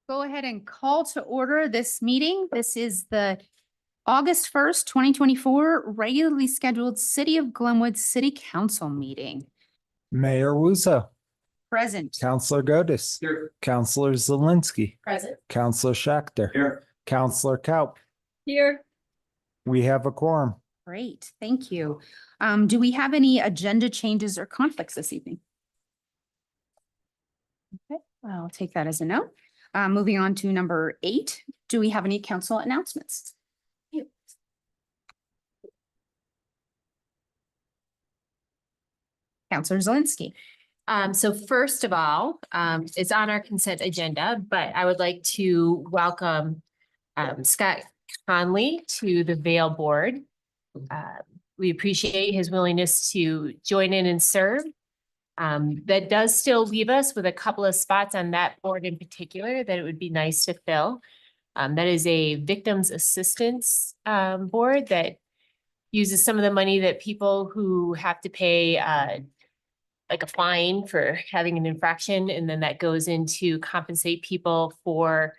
Go ahead and call to order this meeting. This is the August 1st, 2024 regularly scheduled City of Glenwood City Council meeting. Mayor Wuzo, Present. Councilor Godis, Here. Councilor Zelinski, Present. Councilor Schachter, Here. Councilor Kaup. Here. We have a quorum. Great, thank you. Do we have any agenda changes or conflicts this evening? Okay, I'll take that as a no. Moving on to number 8, do we have any council announcements? Councilor Zelinski. So first of all, it's on our consent agenda, but I would like to welcome Scott Conley to the Vail Board. We appreciate his willingness to join in and serve. That does still leave us with a couple of spots on that board in particular that it would be nice to fill. That is a victims assistance board that uses some of the money that people who have to pay like a fine for having an infraction, and then that goes into compensate people for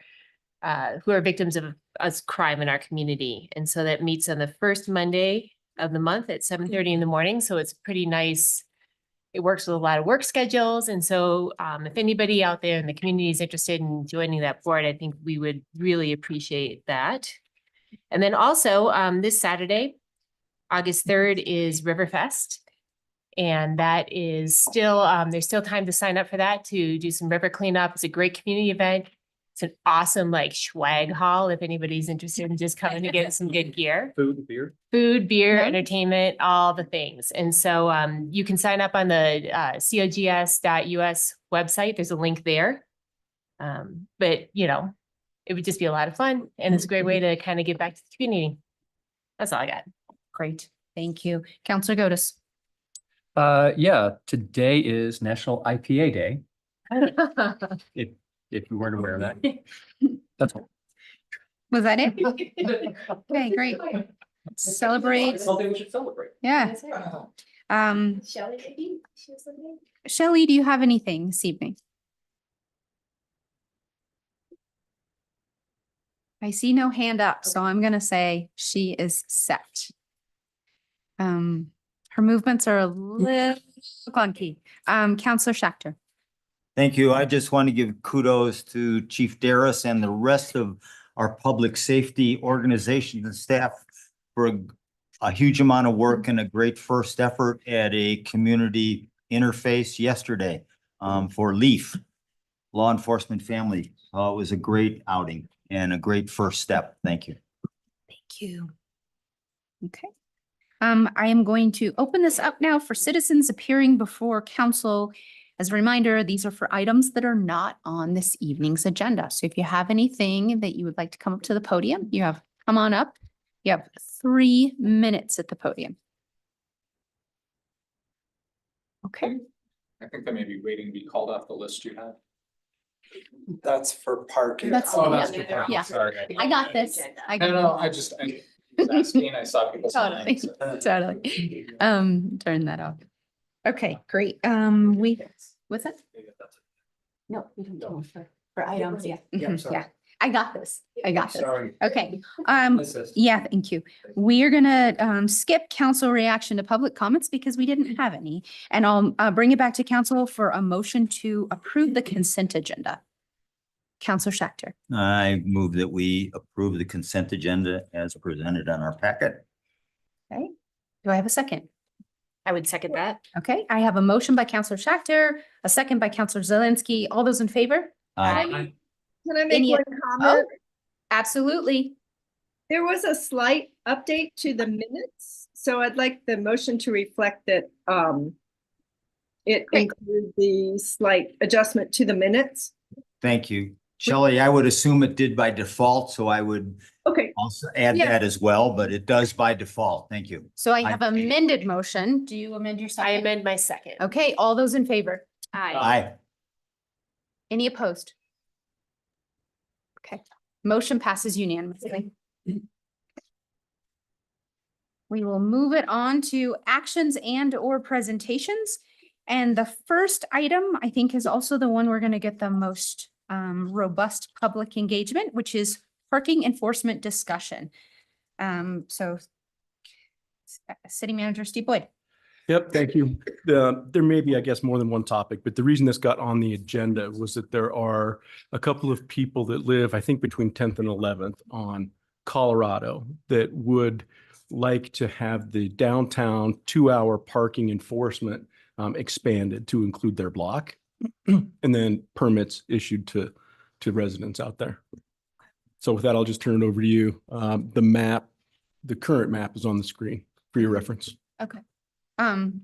who are victims of a crime in our community. And so that meets on the first Monday of the month at 7:30 in the morning. So it's pretty nice. It works with a lot of work schedules. And so if anybody out there in the community is interested in joining that board, I think we would really appreciate that. And then also this Saturday, August 3rd is Riverfest. And that is still, there's still time to sign up for that, to do some river cleanup. It's a great community event. It's an awesome like swag haul if anybody's interested in just coming to get some good gear. Food, beer. Food, beer, Yeah. entertainment, all the things. And so you can sign up on the cogs.us website. There's a link there. But you know, it would just be a lot of fun. And it's a great way to kind of give back to the community. That's all I got. Great, thank you. Councilor Godis. Yeah, today is National IPA Day. If you weren't aware of that. That's all. Was that it? Okay, great. Celebrate. Something we should celebrate. Yeah. Shelley, maybe? She was looking. Shelley, do you have anything this evening? I see no hand up, so I'm gonna say she is set. Her movements are a little clunky. Councilor Schachter. Thank you. I just want to give kudos to Chief Darris and the rest of our public safety organizations and staff for a huge amount of work and a great first effort at a community interface yesterday for LEAF, Law Enforcement Family. It was a great outing and a great first step. Thank you. Thank you. Okay. I am going to open this up now for citizens appearing before council. As a reminder, these are for items that are not on this evening's agenda. So if you have anything that you would like to come up to the podium, you have come on up. You have 3 minutes at the podium. Okay. I think I may be waiting to be called off the list you have. That's for parking. That's- Oh, that's yeah, for parking. yeah. Sorry. I got this. I No, got no, I was asking, I saw people. Totally, signing, so. totally. Turn that off. Okay, great. What's that? No, we don't do it for items, yeah. Yeah, Mhm, sorry. yeah. I got this. I got this. Sorry. Okay, Assist. yeah, thank you. We're gonna skip council reaction to public comments because we didn't have any. And I'll bring it back to council for a motion to approve the consent agenda. Councilor Schachter. I move that we approve the consent agenda as presented on our packet. Okay, do I have a second? I would second that. Okay, I have a motion by Councilor Schachter, a second by Councilor Zelinski. All those in favor? Aye. Can I make Any- one Oh, comment? absolutely. There was a slight update to the minutes, so I'd like the motion to reflect that it Great. included the slight adjustment to the minutes. Thank you. Shelley, I would assume it did by default, so I would Okay, also add Yeah. that as well, but it does by default. Thank you. So I have amended motion. Do you amend your I second? amend my second. Okay, all those in favor? Aye. Any opposed? Okay, motion passes unanimously. We will move it on to actions and or presentations. And the first item, I think, is also the one we're going to get the most robust public engagement, which is parking enforcement discussion. So City Manager Steve Boyd. Yep, thank you. There may be, I guess, more than one topic, but the reason this got on the agenda was that there are a couple of people that live, I think, between 10th and 11th on Colorado that would like to have the downtown 2-hour parking enforcement expanded to include their block and then permits issued to residents out there. So with that, I'll just turn it over to you. The current map is on the screen for your reference. Okay.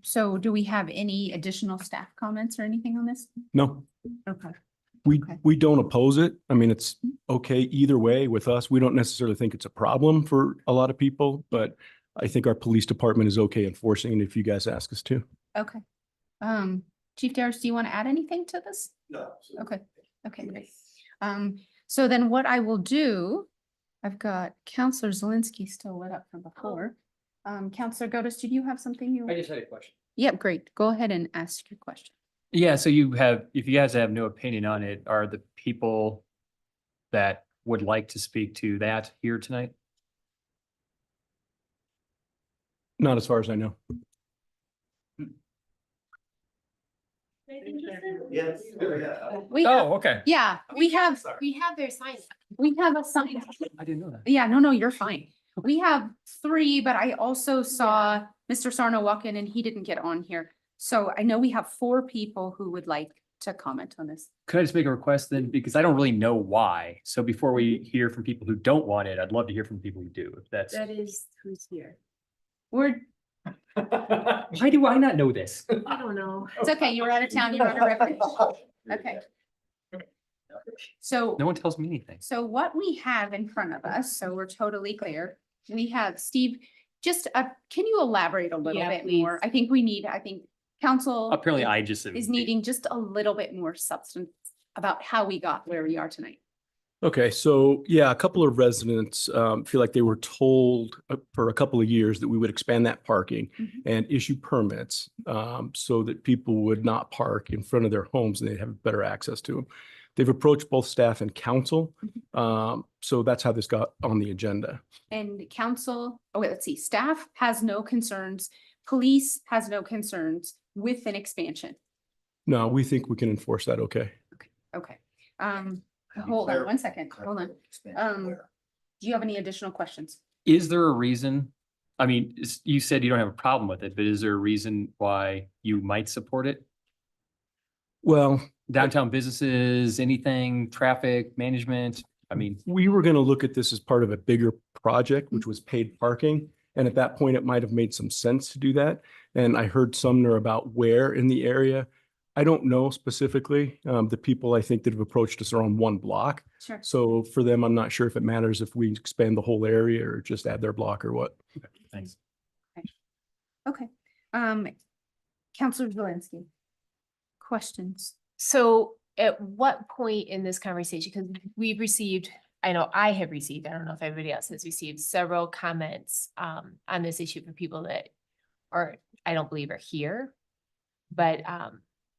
So do we have any additional staff comments or anything on this? No, Okay. we Okay. don't oppose it. I mean, it's okay either way with us. We don't necessarily think it's a problem for a lot of people, but I think our police department is okay enforcing it if you guys ask us to. Okay. Chief Darris, do you want to add anything to this? No. Okay. Okay, great. So then what I will do, I've got Counselor Zelinski still lit up from before. Counselor Gotis, did you have something you? I just had a question. Yep, great. Go ahead and ask your question. Yeah, so if you guys have no opinion on it, are the people that would like to speak to that here tonight? Not as far as I know. Yes. We have, Okay. yeah, we have their signs. we have a sign. I didn't know that. Yeah, no, you're fine. We have 3, but I also saw Mr. Sarno walk in and he didn't get on here. So I know we have 4 people who would like to comment on this. Could I just make a request then? Because I don't really know why. So before we hear from people who don't want it, I'd love to hear from people who do, if that's. That is who's here. We're, Why do I not know this? I don't know. it's okay, you were out of town, you were on a refuge. Okay. So. No one tells me anything. So what we have in front of us, so we're totally clear, we have Steve, just, can you elaborate a little Yeah, bit please. more? I think council. Apparently I just. Is needing just a little bit more substance about how we got where we are tonight. Okay, so yeah, a couple of residents feel like they were told for a couple of years that we would expand that parking Mhm. and issue permits so that people would not park in front of their homes and they'd have better access to them. They've approached both staff and council. So that's how this got on the agenda. And council, let's see, staff has no concerns, police has no concerns with an expansion. No, we think we can enforce that okay. Okay, hold on one second, hold on. Do you have any additional questions? Is there a reason? I mean, you said you don't have a problem with it, but is there a reason why you might support it? Well, Downtown businesses, anything, traffic management? I mean, we were going to look at this as part of a bigger project, which was paid parking. And at that point, it might have made some sense to do that. And I heard Sumner about where in the area. I don't know specifically. The people I think that have approached us are on one block. Sure. So for them, I'm not sure if it matters if we expand the whole area or just add their block or what. thanks. Okay, Counselor Zelinski. Questions? So at what point in this conversation, because we've received, I know I have received, I don't know if everybody else has received several comments on this issue from people that are, I don't believe are here, but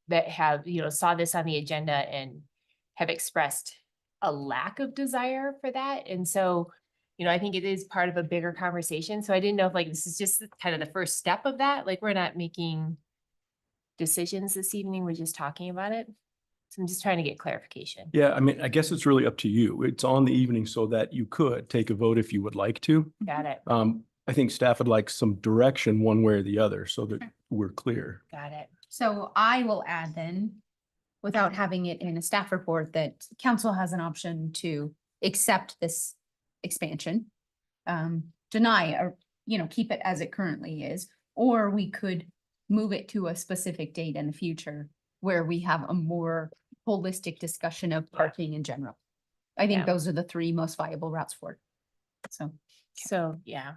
that have, saw this on the agenda and have expressed a lack of desire for that. And so, I think it is part of a bigger conversation. So I didn't know if this is just kind of the first step of that. We're not making decisions this evening. We're just talking about it. So I'm just trying to get clarification. Yeah, I mean, I guess it's really up to you. It's on the evening so that you could take a vote if you would like to. Got it. I think staff would like some direction one way or the other so that we're clear. Got it. So I will add then, without having it in a staff report, that council has an option to accept this expansion, deny or, keep it as it currently is, or we could move it to a specific date in the future where we have a more holistic discussion of parking in general. I think Yeah. those are the 3 most viable routes forward. So, yeah.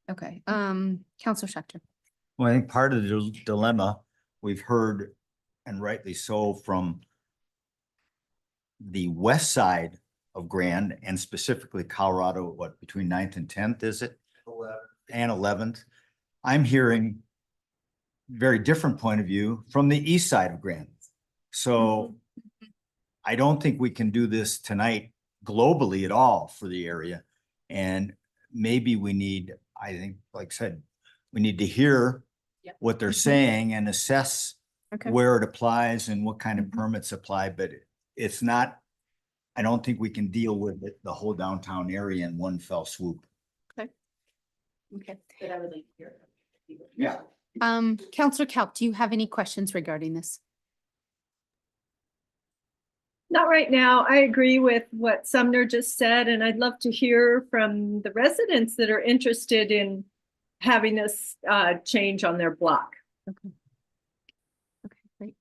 Okay, Counselor Schechter. Well, I think part of the dilemma we've heard, and rightly so, from the west side of Grand and specifically Colorado, between 9th and 10th, is it? 11th. And 11th. I'm hearing very different point of view from the east side of Grand. So I don't think we can do this tonight globally at all for the area. And maybe we need, I think, like I said, we need to hear Yep. what they're Mhm. saying and assess Okay. where it applies and what kind of Mhm. permits apply, but it's not, I don't think we can deal with it, the whole downtown area in one fell swoop. Okay. But I would like to hear. Yeah. Counselor Kaup, do you have any questions regarding this? Not right now. I agree with what Sumner just said, and I'd love to hear from the residents that are interested in having this change on their block. Okay, great.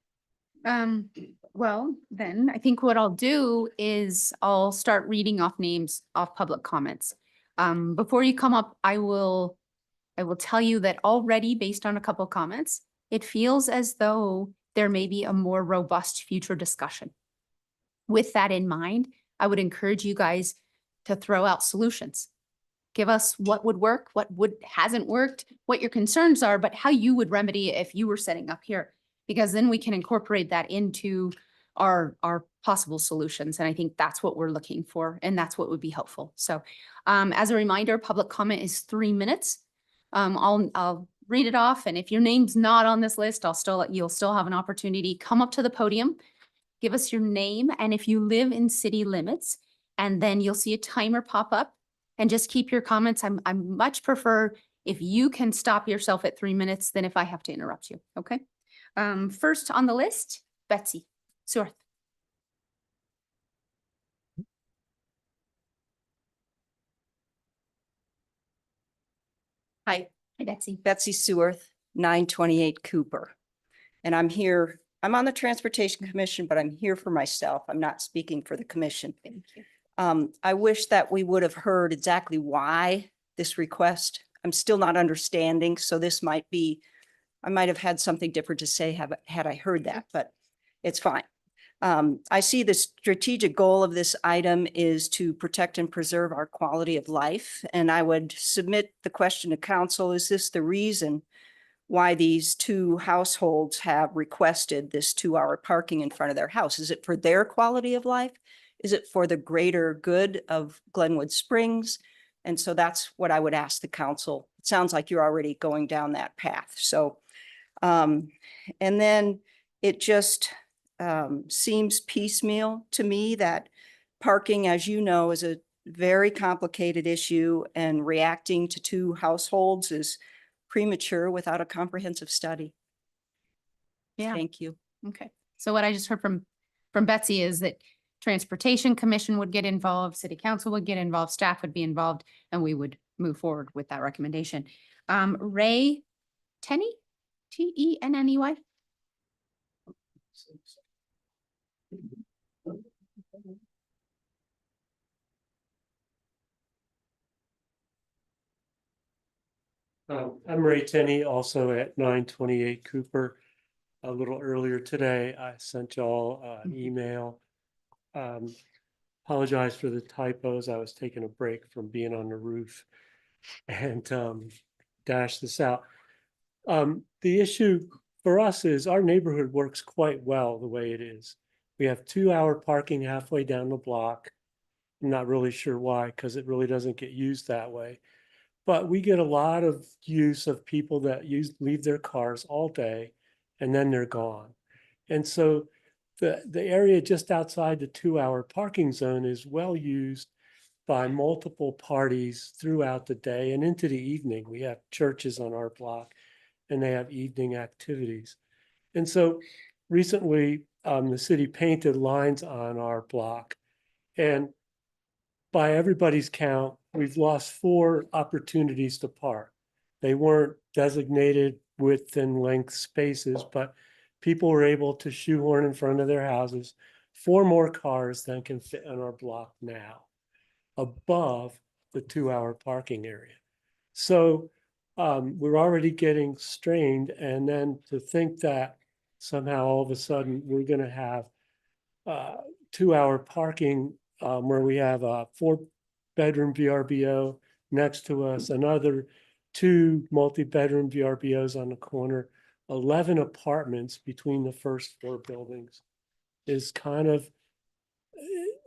Well, then I think what I'll do is I'll start reading off names off public comments. Before you come up, I will tell you that already based on a couple of comments, it feels as though there may be a more robust future discussion. With that in mind, I would encourage you guys to throw out solutions. Give us what would work, what hasn't worked, what your concerns are, but how you would remedy it if you were setting up here. Because then we can incorporate that into our possible solutions. And I think that's what we're looking for, and that's what would be helpful. So as a reminder, public comment is 3 minutes. I'll read it off, and if your name's not on this list, you'll still have an opportunity. Come up to the podium, give us your name, and if you live in city limits, and then you'll see a timer pop up, and just keep your comments. I much prefer if you can stop yourself at 3 minutes than if I have to interrupt you, okay? First on the list, Betsy Seworth. Hi, Hi, Betsy. Betsy Seworth, 928 Cooper. And I'm here, I'm on the Transportation Commission, but I'm here for myself. I'm not speaking for the commission. Thank you. I wish that we would have heard exactly why this request. I'm still not understanding, so this might be, I might have had something different to say had I heard that, but it's fine. I see the strategic goal of this item is to protect and preserve our quality of life. And I would submit the question to council, is this the reason why these two households have requested this 2-hour parking in front of their house? Is it for their quality of life? Is it for the greater good of Glenwood Springs? And so that's what I would ask the council. It sounds like you're already going down that path. So, and then it just seems piecemeal to me that parking, as you know, is a very complicated issue, and reacting to two households is premature without a comprehensive study. Yeah. Thank you. Okay. So what I just heard from Betsy is that Transportation Commission would get involved, City Council would get involved, staff would be involved, and we would move forward with that recommendation. Ray Tenney, Tenney? I'm Ray Tenney, also at 928 Cooper. A little earlier today, I sent y'all an email. Apologize for the typos. I was taking a break from being on the roof and dashed this out. The issue for us is our neighborhood works quite well the way it is. We have 2-hour parking halfway down the block. I'm not really sure why, because it really doesn't get used that way. But we get a lot of use of people that leave their cars all day and then they're gone. And so the area just outside the 2-hour parking zone is well used by multiple parties throughout the day and into the evening. We have churches on our block and they have evening activities. And so recently the city painted lines on our block, and by everybody's count, we've lost 4 opportunities to park. They weren't designated width and length spaces, but people were able to shoehorn in front of their houses 4 more cars than can fit on our block now, above the 2-hour parking area. So we're already getting strained, and then to think that somehow all of a sudden we're going to have 2-hour parking where we have a 4-bedroom VRBO next to us, another 2 multi-bedroom VRBOs on the corner, 11 apartments between the first 4 buildings is kind of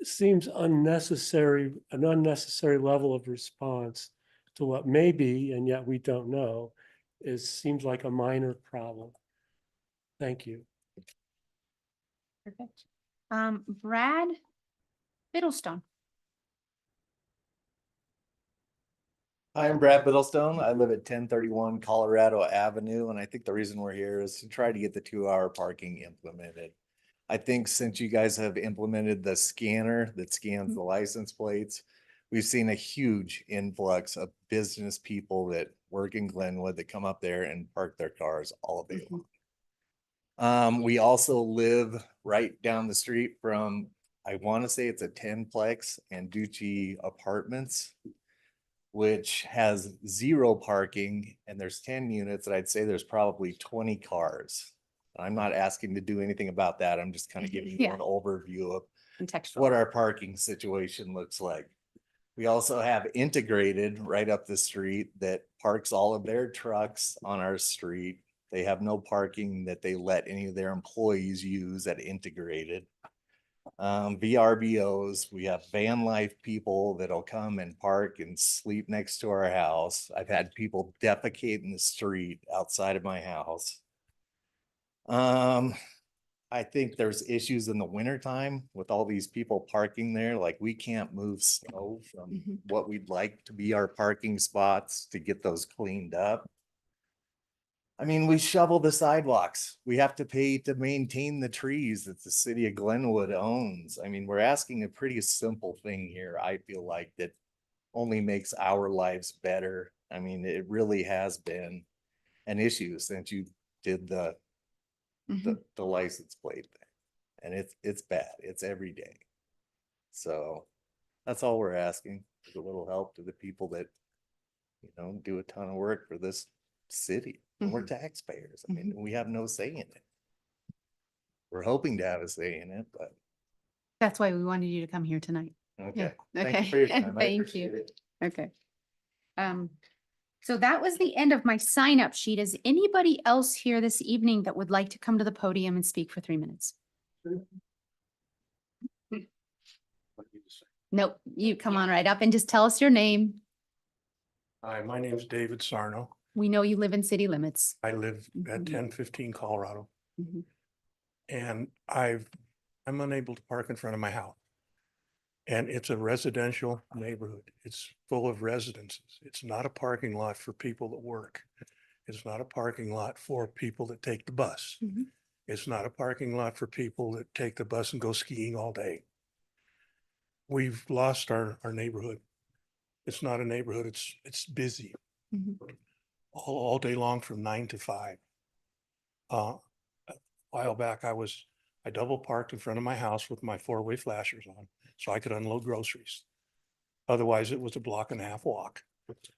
seems unnecessary, an unnecessary level of response to what may be, and yet we don't know, seems like a minor problem. Thank you. Perfect. Brad Biddlestone. Hi, I'm Brad Biddlestone. I live at 1031 Colorado Avenue, and I think the reason we're here is to try to get the 2-hour parking implemented. I think since you guys have implemented the scanner that scans the license plates, we've seen a huge influx of business people that work in Glenwood that come up there and park their cars all day long. We also live right down the street from, I want to say it's a 10-plex and Ducci Apartments, which has 0 parking, and there's 10 units, and I'd say there's probably 20 cars. I'm not asking to do anything about that. I'm just kind of giving you Yeah. an overview of Contextual. what our parking situation looks like. We also have Integrated right up the street that parks all of their trucks on our street. They have no parking that they let any of their employees use at Integrated. VRBOs, we have van life people that'll come and park and sleep next to our house. I've had people defecate in the street outside of my house. I think there's issues in the wintertime with all these people parking there. Like, we can't move snow from what we'd like to be our parking spots to get those cleaned up. I mean, we shovel the sidewalks. We have to pay to maintain the trees that the city of Glenwood owns. I mean, we're asking a pretty simple thing here. I feel like that only makes our lives better. I mean, it really has been an issue since you did the license plate thing. And it's bad. It's every day. So that's all we're asking, is a little help to the people that, you know, do a ton of work for this city. We're taxpayers. I mean, we have no say in it. We're hoping to have a say in it, but That's why we wanted you to come here tonight. okay. Yeah. Thank you for your Okay. time. I Thank appreciate you. it. Okay. So that was the end of my sign up sheet. Is anybody else here this evening that would like to come to the podium and speak for 3 minutes? Nope, you come on right up and just tell us your name. Hi, my name is David Sarno. We know you live in city limits. I live at Mhm. 1015 Colorado. Mhm. And I'm unable to park in front of my house. And it's a residential neighborhood. It's full of residences. It's not a parking lot for people that work. It's not a parking lot for people that take the bus. Mhm. It's not a parking lot for people that take the bus and go skiing all day. We've lost our neighborhood. It's not a neighborhood. It's busy Mhm. all day long from 9 to 5. A while back, I double parked in front of my house with my 4-way flashers on so I could unload groceries. Otherwise, it was a 1.5 block walk.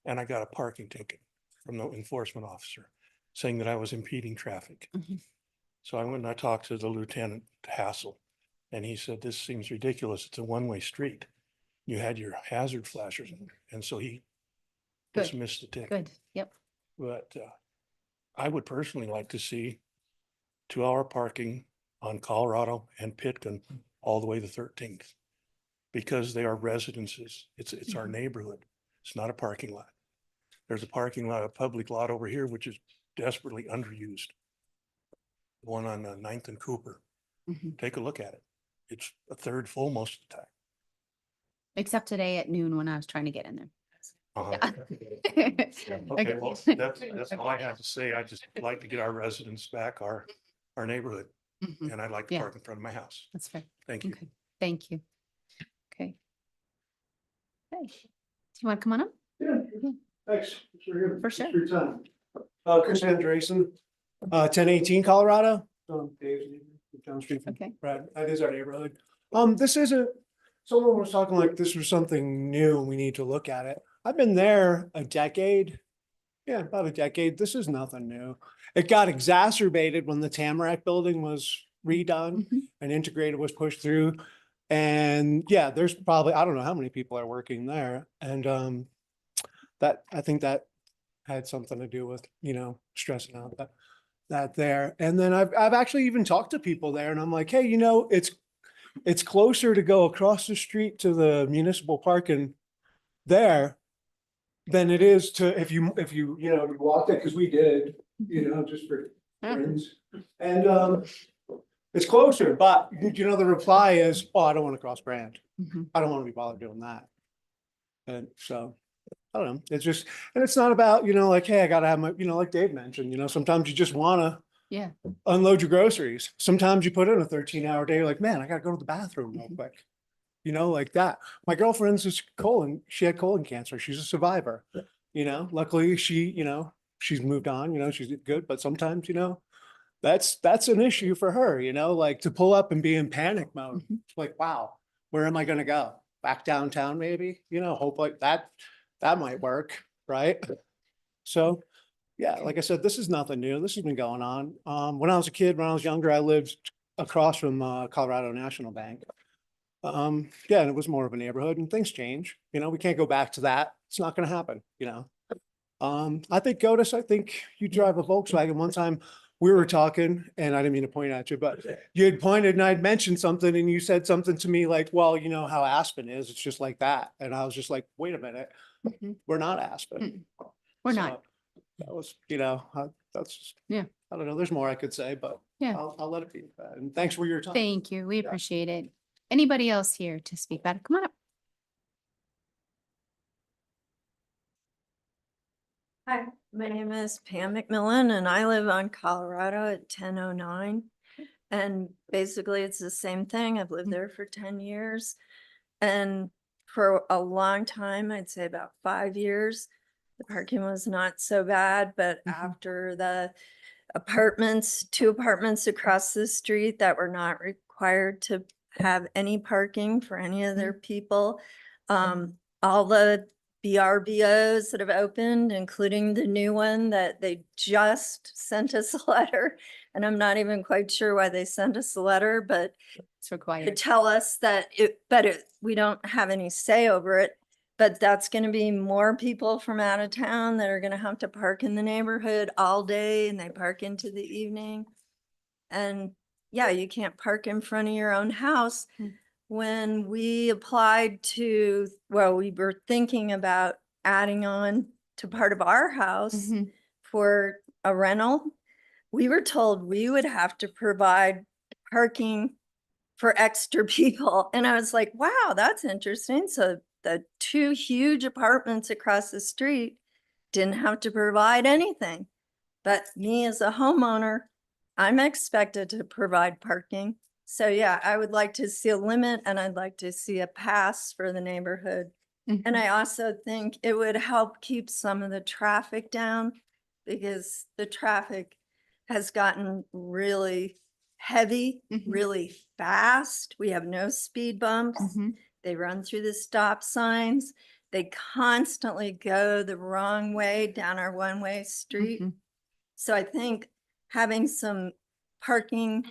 And I got a parking ticket from the enforcement officer saying that I was impeding traffic. Mhm. So I went and I talked to the Lieutenant Hassel, and he said, this seems ridiculous. It's a one-way street. You had your hazard flashers on, and so he Good. dismissed the ticket. Good, yep. But I would personally like to see 2-hour parking on Colorado and Pitkin all the way to 13th, because they are residences. It's our neighborhood. It's not a parking lot. There's a parking lot, a public lot over here, which is desperately underused. The one on 9th and Cooper. Mhm. Take a look at it. It's a third full most of the time. Except today at noon when I was trying to get in there. Okay, well, that's all I have to say. I just like to get our residents back, our neighborhood, Mhm. and I'd like to Yeah. park in front of my house. That's fair. Thank you. Okay, thank you. Okay. Okay. Do you want to come on up? Thanks. For sure. your time. Chris Andreessen, 1018 Colorado. Dave's neighbor, down the street from Okay. Brad. That is our neighborhood. This isn't, someone was talking like this was something new and we need to look at it. I've been there a decade. Yeah, about a decade. This is nothing new. It got exacerbated when the Tamarack building was redone Mhm. and integrated was pushed through. And yeah, there's probably, I don't know how many people are working there. And that, I think that had something to do with, you know, stressing out that there. And then I've actually even talked to people there and I'm like, hey, you know, it's closer to go across the street to the municipal parking there than it is to, if you, you walk it, because we did, just for friends. And, it's closer, but the reply is, oh, I don't want to cross brand. Mhm. I don't want to be bothered doing that. And so, I don't know, it's just, and it's not about, like, hey, I gotta have my, like Dave mentioned, sometimes you just wanna Yeah. unload your groceries. Sometimes you put in a 13-hour day, like, man, I gotta go to the bathroom real quick. Like that. My girlfriend's she had colon cancer. She's a survivor. Luckily she, she's moved on, she's good, but sometimes, that's an issue for her, like to pull up and be in panic mode. Like, wow, where am I gonna go? Back downtown, maybe, hope like that might work, right? So, yeah, like I said, this is nothing new. This has been going on. When I was a kid, when I was younger, I lived across from Colorado National Bank. Yeah, and it was more of a neighborhood, and things change. We can't go back to that. It's not gonna happen, I think Godis, I think you drive a Volkswagen. One time we were talking, and I didn't mean to point at you, but you had pointed and I'd mentioned something and you said something to me like, well, you know how Aspen is, it's just like that. And I was just like, wait a minute, we're not Aspen. We're So not. that was, that's just, Yeah. I don't know, there's more I could say, but Yeah. I'll let it be. And thanks for your time. Thank you. We Yeah. appreciate it. Anybody else here to speak about it? Come on up. Hi, my name is Pam McMillan and I live on Colorado at 1009. And basically it's the same thing. I've lived there for 10 years. And for a long time, I'd say about 5 years, the parking was not so bad. But after the two apartments across the street that were not required to have any parking for any of their people, all the BRBOs that have opened, including the new one that they just sent us a letter. And I'm not even quite sure why they sent us a letter, but It's to required. tell us that we don't have any say over it. But that's going to be more people from out of town that are going to have to park in the neighborhood all day, and they park into the evening. And yeah, you can't park in front of your own house. When we applied we were thinking about adding on to part of our house for a rental. We were told we would have to provide parking for extra people. And I was like, wow, that's interesting. So the two huge apartments across the street didn't have to provide anything. But me as a homeowner, I'm expected to provide parking. So yeah, I would like to see a limit, and I'd like to see a pass for the neighborhood. And I also think it would help keep some of the traffic down, because the traffic has gotten really heavy, really fast. We have no speed bumps. They run through the stop signs. They constantly go the wrong way down our one-way street. So I think having some parking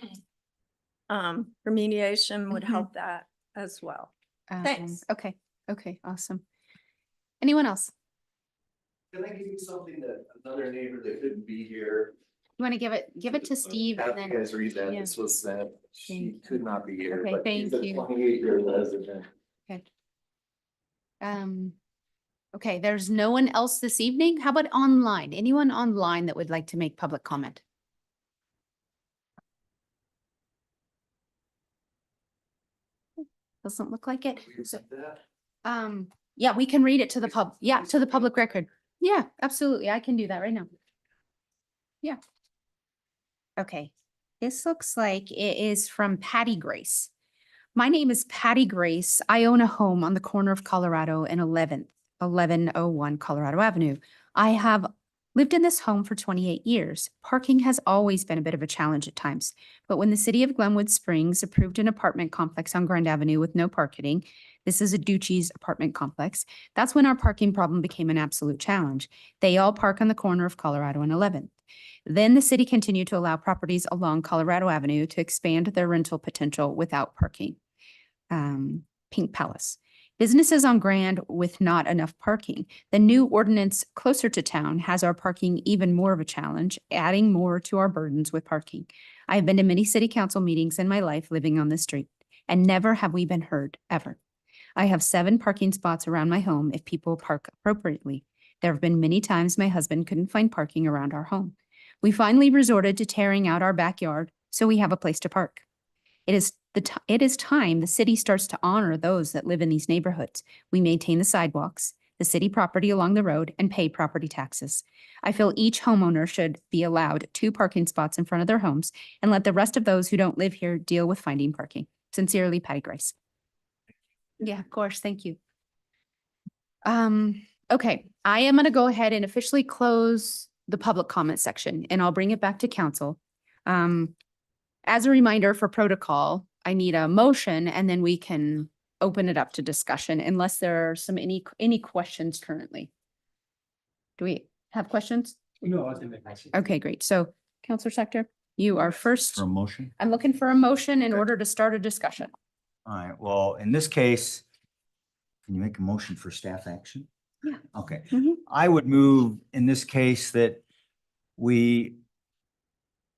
remediation would help that as well. Thanks. Okay. Okay. Awesome. Anyone else? Can I give you something that another neighbor that couldn't be here? You want to give it to Steve and Have you then, guys read that? yeah. This was sent. She Thank you. could not be here, Okay, but she's thank a you. 28-year resident. okay, there's no one else this evening. How about online? Anyone online that would like to make public comment? Doesn't look like it. Yeah, we can read it to the to the public record. Yeah, absolutely. I can do that right now. Yeah. Okay. This looks like it is from Patty Grace. My name is Patty Grace. I own a home on the corner of Colorado and 1101 Colorado Avenue. I have lived in this home for 28 years. Parking has always been a bit of a challenge at times, but when the city of Glenwood Springs approved an apartment complex on Grand Avenue with no parking, this is a Ducci's apartment complex, that's when our parking problem became an absolute challenge. They all park on the corner of Colorado and 11th. Then the city continued to allow properties along Colorado Avenue to expand their rental potential without parking. Pink Palace. Businesses on Grand with not enough parking. The new ordinance closer to town has our parking even more of a challenge, adding more to our burdens with parking. I have been to many city council meetings in my life living on this street. and never have we been heard, ever. I have 7 parking spots around my home if people park appropriately. There have been many times my husband couldn't find parking around our home. We finally resorted to tearing out our backyard so we have a place to park. It is time the city starts to honor those that live in these neighborhoods. We maintain the sidewalks, the city property along the road, and pay property taxes. I feel each homeowner should be allowed 2 parking spots in front of their homes and let the rest of those who don't live here deal with finding parking. Sincerely, Patty Grace. Yeah, of course. Thank you. Okay, I am going to go ahead and officially close the public comment section, and I'll bring it back to council. As a reminder for protocol, I need a motion, and then we can open it up to discussion unless there are any questions currently. Do we have questions? No, I was gonna make my. Okay, great. So Counselor Sector, you are first. For a motion? I'm looking for a motion in order to start a discussion. All right, well, in this case, can you make a motion for staff action? Yeah. Okay, Mhm. I would move in this case that we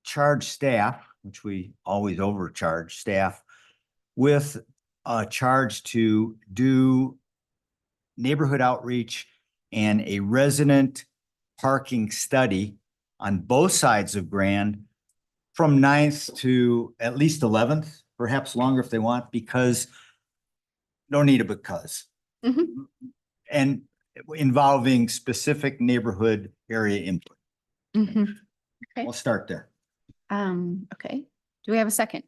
charge staff, which we always overcharge staff, with a charge to do neighborhood outreach and a resident parking study on both sides of Grand from 9th to at least 11th, perhaps longer if they want, because don't need a because. Mhm. And involving specific neighborhood area input. Mhm. Okay. We'll start there. Okay. Do we have a second?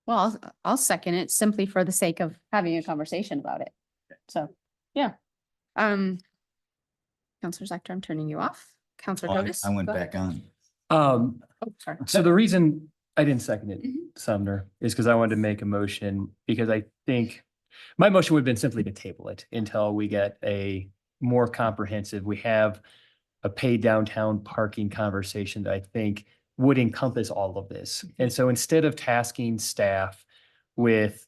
Well, I'll second it simply for the sake of having a conversation about it. So, yeah. Counselor Sector, I'm turning you off. Counselor Oh, Jonas? I went Go ahead. back on. Oh, sorry. So the reason I didn't second it, Mhm. Sumner, is because I wanted to make a motion because I think my motion would have been simply to table it until we get a more comprehensive, we have a paid downtown parking conversation that I think would encompass all of this. And so instead of tasking staff with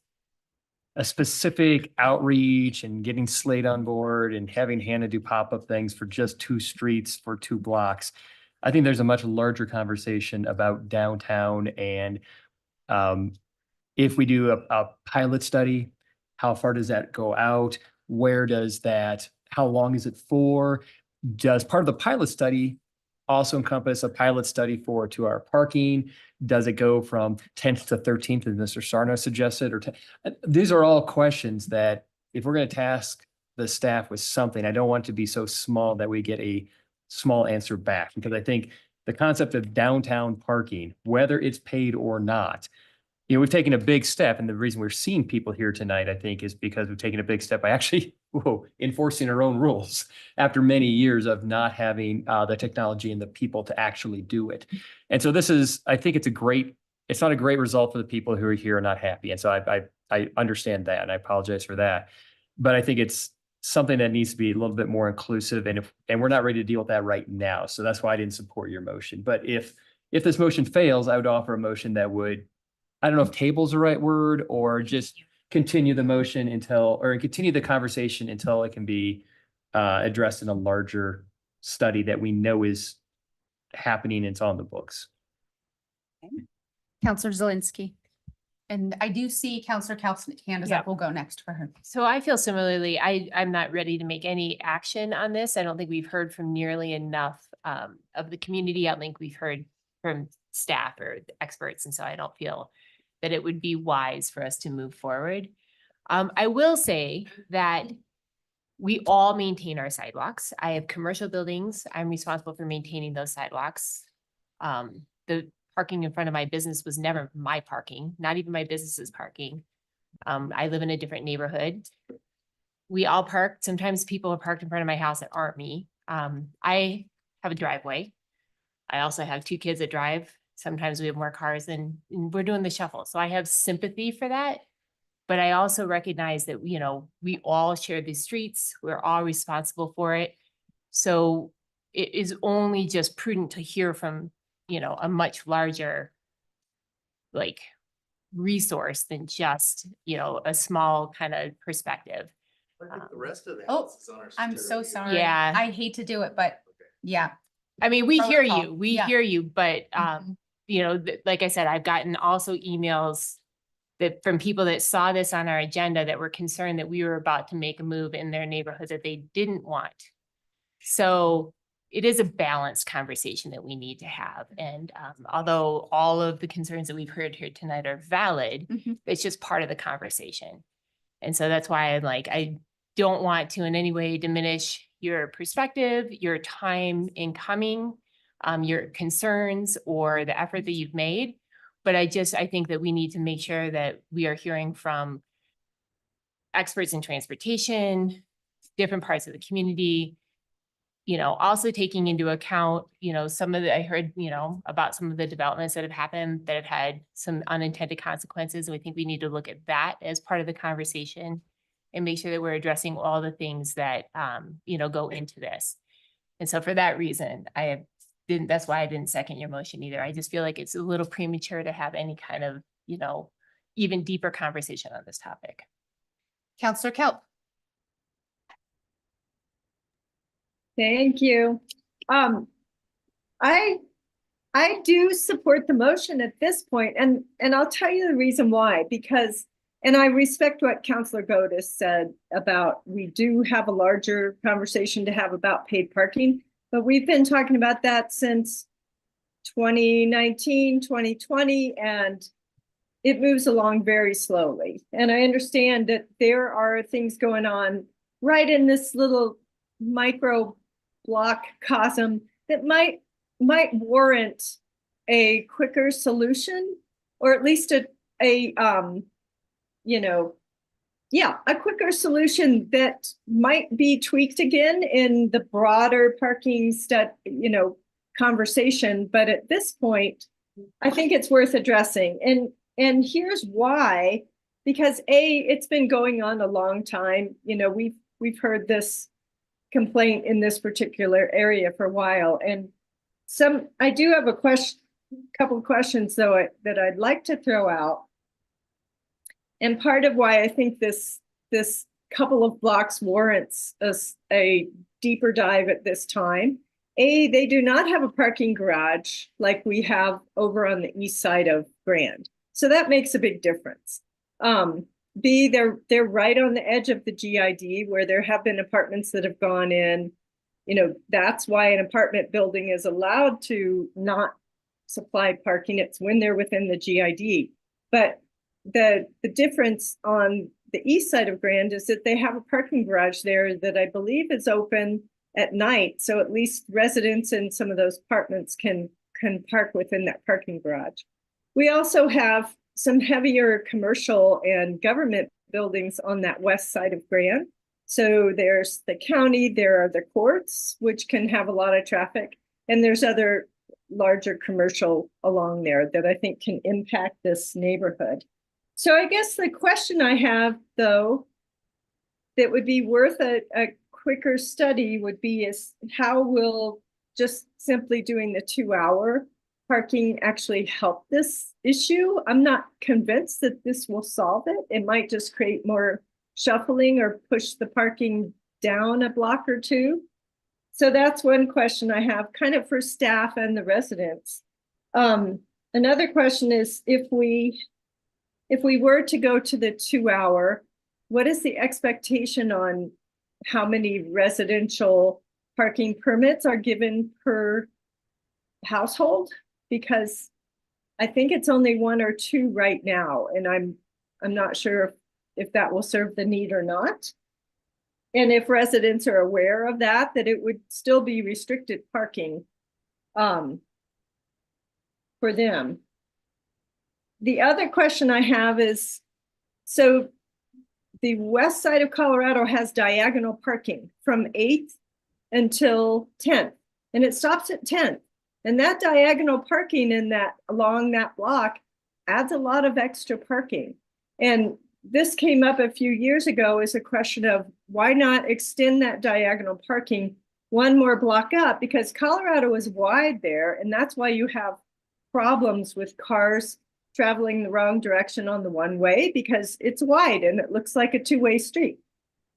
a specific outreach and getting Slate on board and having Hannah do pop-up things for just 2 streets for 2 blocks, I think there's a much larger conversation about downtown and if we do a pilot study, how far does that go out? Where does that, how long is it for? Does part of the pilot study also encompass a pilot study for 2-hour parking? Does it go from 10th to 13th, as Mr. Sarno suggested? These are all questions that if we're going to task the staff with something, I don't want it to be so small that we get a small answer back. Because I think the concept of downtown parking, whether it's paid or not, we've taken a big step, and the reason we're seeing people here tonight, I think, is because we've taken a big step by actually enforcing our own rules after many years of not having the technology and the people to actually do it. And so this is, I think it's not a great result for the people who are here and not happy. And so I understand that, and I apologize for that. But I think it's something that needs to be a little bit more inclusive, and we're not ready to deal with that right now. So that's why I didn't support your motion. But if this motion fails, I would offer a motion that would, I don't know if table is the right word, or just continue the motion or continue the conversation until it can be addressed in a larger study that we know is happening and it's on the books. Counselor Zelinski. And I do see Counselor Kauf's hand is up. We'll go next for her. So I feel similarly, I'm not ready to make any action on this. I don't think we've heard from nearly enough of the community. I don't think we've heard from staff or the experts. And so I don't feel that it would be wise for us to move forward. I will say that we all maintain our sidewalks. I have commercial buildings. I'm responsible for maintaining those sidewalks. The parking in front of my business was never my parking, not even my business's parking. I live in a different neighborhood. We all park. Sometimes people are parked in front of my house that aren't me. I have a driveway. I also have 2 kids that drive. Sometimes we have more cars and we're doing the shuffle. So I have sympathy for that. But I also recognize that, we all share these streets. We're all responsible for it. So it is only just prudent to hear from, a much larger resource than just, a small kind of perspective. I think the rest of the Oh, house is on our I'm so stereo. sorry. Yeah. I hate to do it, but yeah. I mean, we hear Protocol. you, we Yeah. hear you, but like I said, I've gotten also emails that from people that saw this on our agenda that were concerned that we were about to make a move in their neighborhoods that they didn't want. So it is a balanced conversation that we need to have. And although all of the concerns that we've heard here tonight are valid, it's just part of the conversation. And so that's why I don't want to in any way diminish your perspective, your time in coming, your concerns, or the effort that you've made. But I think that we need to make sure that we are hearing from experts in transportation, different parts of the community, also taking into account, I heard, about some of the developments that have happened that have had some unintended consequences. And we think we need to look at that as part of the conversation and make sure that we're addressing all the things that, go into this. And so for that reason, that's why I didn't second your motion either. I just feel like it's a little premature to have any kind of, even deeper conversation on this topic. Counselor Kelp. Thank you. I do support the motion at this point, and I'll tell you the reason why, because, and I respect what Councilor Godis said about we do have a larger conversation to have about paid parking, but we've been talking about that since 2019, 2020, and it moves along very slowly. And I understand that there are things going on right in this little micro block cosm that might warrant a quicker solution, or at least a quicker solution that might be tweaked again in the broader parking conversation. But at this point, I think it's worth addressing. And here's why, because it's been going on a long time. We've heard this complaint in this particular area for a while. And I do have a couple of questions though that I'd like to throw out. And part of why I think this couple of blocks warrants a deeper dive at this time. They do not have a parking garage like we have over on the east side of Grand. So that makes a big difference. B, they're right on the edge of the GID where there have been apartments that have gone in. That's why an apartment building is allowed to not supply parking. It's when they're within the GID. But the difference on the east side of Grand is that they have a parking garage there that I believe is open at night. So at least residents in some of those apartments can park within that parking garage. We also have some heavier commercial and government buildings on that west side of Grand. So there's the county, there are the courts, which can have a lot of traffic, and there's other larger commercial along there that I think can impact this neighborhood. So I guess the question I have, though, that would be worth a quicker study would be is how will just simply doing the 2-hour parking actually help this issue? I'm not convinced that this will solve it. It might just create more shuffling or push the parking down a block or two. So that's one question I have kind of for staff and the residents. Another question is if we were to go to the 2-hour, what is the expectation on how many residential parking permits are given per household? Because I think it's only 1 or 2 right now, and I'm not sure if that will serve the need or not. And if residents are aware of that it would still be restricted parking for them. The other question I have is, so the west side of Colorado has diagonal parking from 8th until 10th, and it stops at 10th. And that diagonal parking along that block adds a lot of extra parking. And this came up a few years ago as a question of why not extend that diagonal parking 1 more block up, because Colorado is wide there, and that's why you have problems with cars traveling the wrong direction on the one way, because it's wide and it looks like a 2-way street.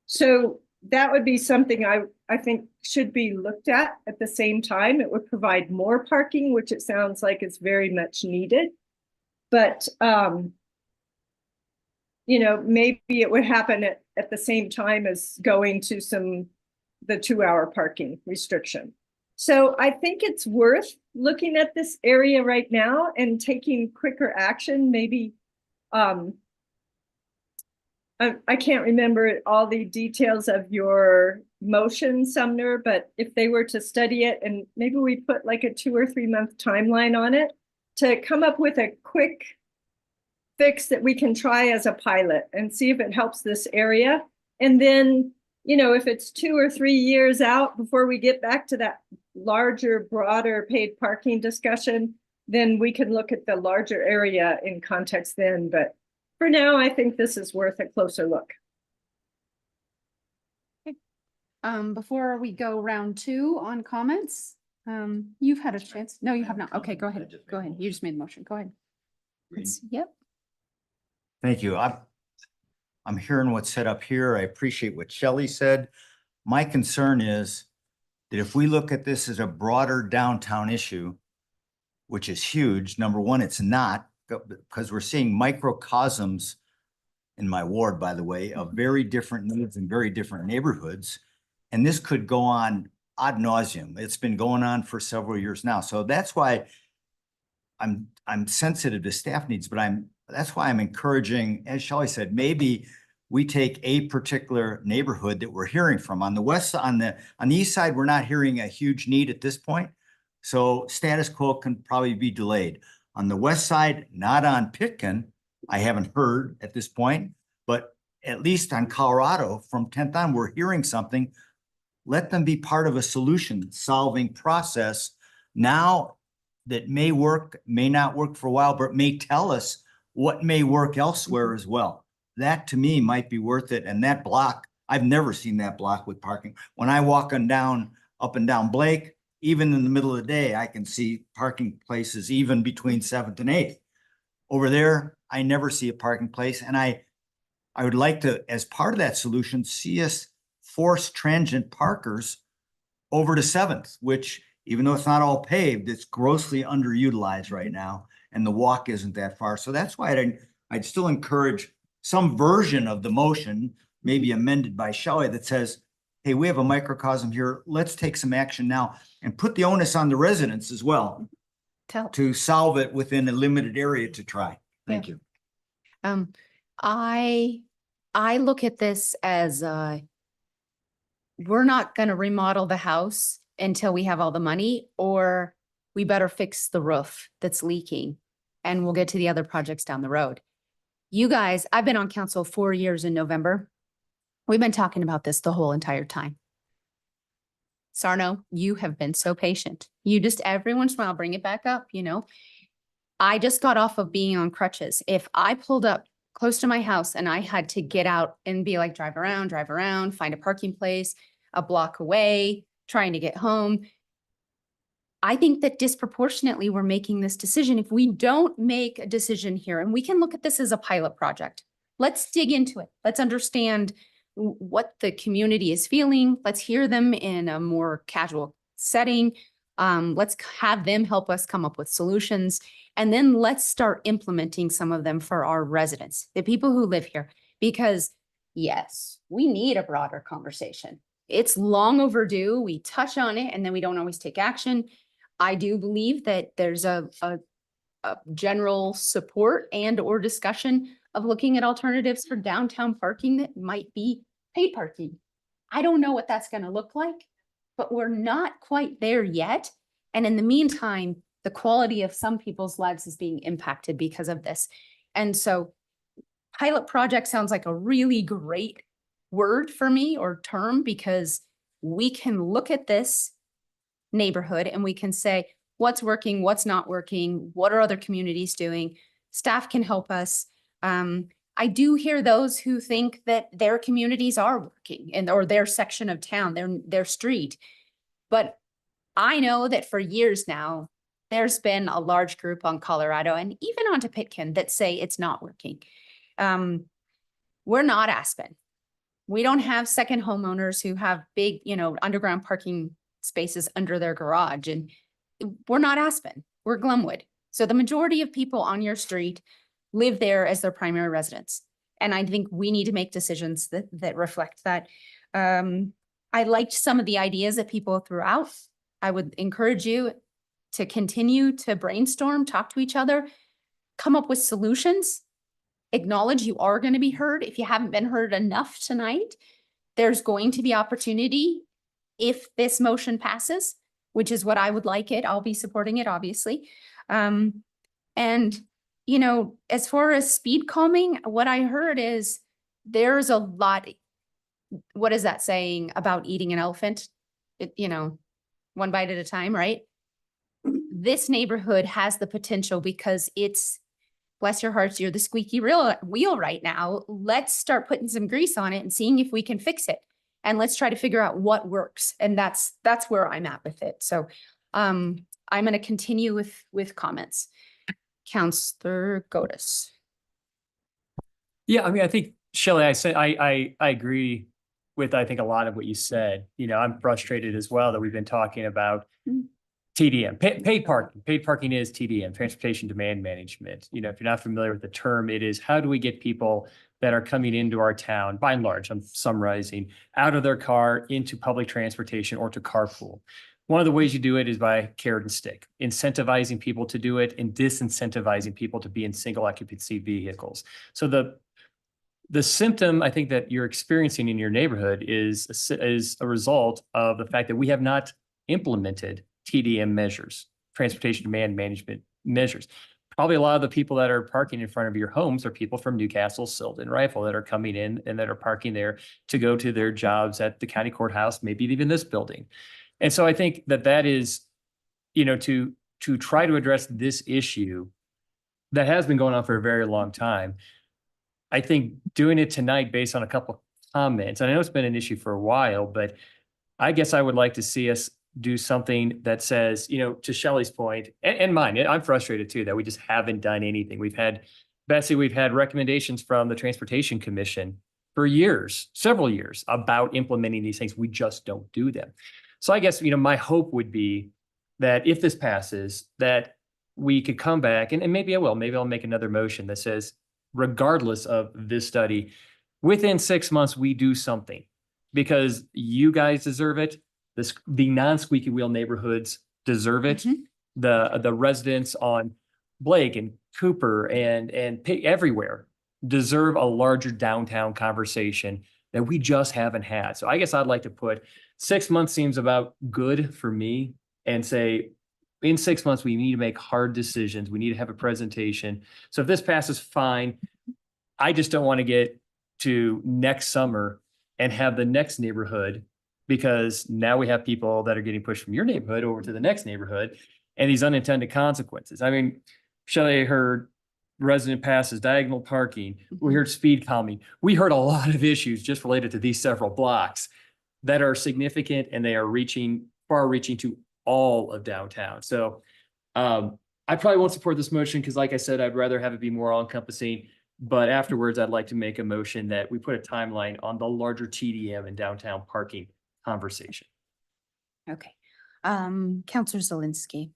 So that would be something I think should be looked at the same time. It would provide more parking, which it sounds like is very much needed. But, you know, maybe it would happen at the same time as going to the 2-hour parking restriction. So I think it's worth looking at this area right now and taking quicker action. Maybe, I can't remember all the details of your motion, Sumner, but if they were to study it and maybe we put like a 2 or 3 month timeline on it to come up with a quick fix that we can try as a pilot and see if it helps this area. And then, you know, if it's 2 or 3 years out before we get back to that larger, broader paid parking discussion, then we can look at the larger area in context then. But for now, I think this is worth a closer look. Before we go round 2 on comments, you've had a chance. No, you have not. Okay, go ahead. Go ahead. You just made the motion. Go ahead. Yep. Thank you. I'm hearing what's set up here. I appreciate what Shelley said. My concern is that if we look at this as a broader downtown issue, which is huge, number one, it's not, because we're seeing microcosms in my ward, by the way, of very different needs in very different neighborhoods. And this could go on ad nauseum. It's been going on for several years now. So that's why I'm sensitive to staff needs, but that's why I'm encouraging, as Shelley said, maybe we take a particular neighborhood that we're hearing from. On the east side, we're not hearing a huge need at this point. So status quo can probably be delayed. On the west side, not on Pitkin, I haven't heard at this point, but at least on Colorado from 10th on, we're hearing something. Let them be part of a solution solving process now that may work, may not work for a while, but may tell us what may work elsewhere as well. That to me might be worth it. And that block, I've never seen that block with parking. When I walk up and down Blake, even in the middle of the day, I can see parking places even between 7th and 8th. Over there, I never see a parking place. And I would like to, as part of that solution, see us force transient parkers over to 7th, which even though it's not all paved, it's grossly underutilized right now. And the walk isn't that far. So that's why I'd still encourage some version of the motion, maybe amended by Shelley, that says, hey, we have a microcosm here. Let's take some action now and put the onus on the residents as well to solve it within a limited area to try. Thank you. I look at this as we're not going to remodel the house until we have all the money, or we better fix the roof that's leaking and we'll get to the other projects down the road. You guys, I've been on council 4 years in November. We've been talking about this the whole entire time. Sarno, you have been so patient. You just every once in a while bring it back up, you know. I just got off of being on crutches. If I pulled up close to my house and I had to get out and be like, drive around, find a parking place a block away, trying to get home. I think that disproportionately we're making this decision. If we don't make a decision here, and we can look at this as a pilot project, let's dig into it. Let's understand what the community is feeling. Let's hear them in a more casual setting. Let's have them help us come up with solutions. And then let's start implementing some of them for our residents, the people who live here, because yes, we need a broader conversation. It's long overdue. We touch on it and then we don't always take action. I do believe that there's a general support and or discussion of looking at alternatives for downtown parking that might be paid parking. I don't know what that's going to look like, but we're not quite there yet. And in the meantime, the quality of some people's lives is being impacted because of this. And so pilot project sounds like a really great word for me or term, because we can look at this neighborhood and we can say, what's working, what's not working, what are other communities doing? Staff can help us. I do hear those who think that their communities are working or their section of town, their street. But I know that for years now, there's been a large group on Colorado and even onto Pitkin that say it's not working. We're not Aspen. We don't have second homeowners who have big, underground parking spaces under their garage, and we're not Aspen, we're Glenwood. So the majority of people on your street live there as their primary residence. And I think we need to make decisions that reflect that. I liked some of the ideas that people threw out. I would encourage you to continue to brainstorm, talk to each other, come up with solutions, acknowledge you are going to be heard. If you haven't been heard enough tonight, there's going to be opportunity if this motion passes, which is what I would like it. I'll be supporting it, obviously. And, as far as speed calming, what I heard is there's a lot. What is that saying about eating an elephant? One bite at a time, right? This neighborhood has the potential because it's, bless your hearts, you're the squeaky wheel right now. Let's start putting some grease on it and seeing if we can fix it. And let's try to figure out what works. And that's where I'm at with it. So I'm going to continue with comments. Counselor Godus. Yeah, I mean, I think, Shelley, I agree with, I think, a lot of what you said. I'm frustrated as well that we've been talking about TDM, paid parking. Paid parking is TDM, transportation demand management. If you're not familiar with the term, it is how do we get people that are coming into our town, by and large, I'm summarizing, out of their car into public transportation or to carpool. One of the ways you do it is by carrot and stick, incentivizing people to do it and disincentivizing people to be in single occupancy vehicles. So the symptom I think that you're experiencing in your neighborhood is a result of the fact that we have not implemented TDM measures, transportation demand management measures. Probably a lot of the people that are parking in front of your homes are people from Newcastle, Silton, Rifle that are coming in and that are parking there to go to their jobs at the county courthouse, maybe even this building. And so I think that is, to try to address this issue that has been going on for a very long time. I think doing it tonight based on a couple of comments, and I know it's been an issue for a while, but I guess I would like to see us do something that says, to Shelley's point and mine, I'm frustrated too, that we just haven't done anything. We've had recommendations from the Transportation Commission for years, several years, about implementing these things. We just don't do them. So I guess, my hope would be that if this passes, that we could come back and maybe I'll make another motion that says, regardless of this study, within 6 months, we do something because you guys deserve it. The non-squeaky wheel neighborhoods deserve it. The residents on Blake and Cooper and everywhere deserve a larger downtown conversation that we just haven't had. So I guess I'd like to put 6 months seems about good for me and say, in 6 months, we need to make hard decisions. We need to have a presentation. So if this passes, fine. I just don't want to get to next summer and have the next neighborhood, because now we have people that are getting pushed from your neighborhood over to the next neighborhood and these unintended consequences. I mean, Shelley heard resident passes, diagonal parking. We heard speed calming. We heard a lot of issues just related to these several blocks that are significant, and they are far reaching to all of downtown. So I probably won't support this motion because, like I said, I'd rather have it be more all-encompassing. But afterwards, I'd like to make a motion that we put a timeline on the larger TDM and downtown parking conversation. Okay. Counselor Zelinski.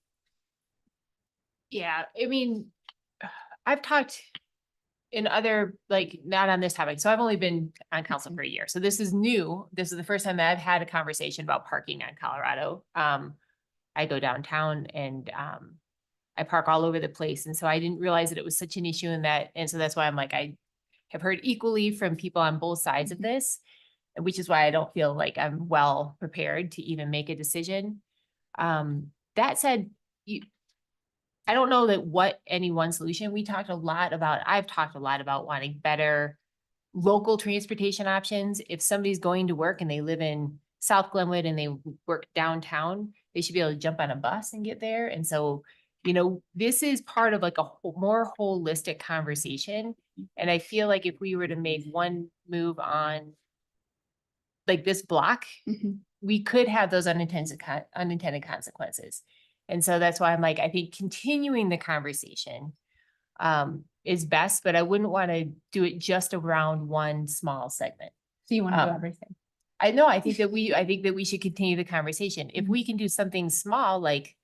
Yeah, I mean, I've talked in other, not on this topic. So I've only been on council for a year. So this is new. This is the first time that I've had a conversation about parking on Colorado. I go downtown and I park all over the place. And so I didn't realize that it was such an issue in that. And so that's why I'm like, I have heard equally from people on both sides of this, which is why I don't feel like I'm well prepared to even make a decision. That said, I don't know that what any one solution. I've talked a lot about wanting better local transportation options. If somebody's going to work and they live in South Glenwood and they work downtown, they should be able to jump on a bus and get there. And so, this is part of a more holistic conversation. And I feel like if we were to make one move on this block, we could have those unintended consequences. And so that's why I'm like, I think continuing the conversation is best, but I wouldn't want to do it just around one small segment. So you want to do Um, everything? I know, I think that we should continue the conversation. If we can do something small, like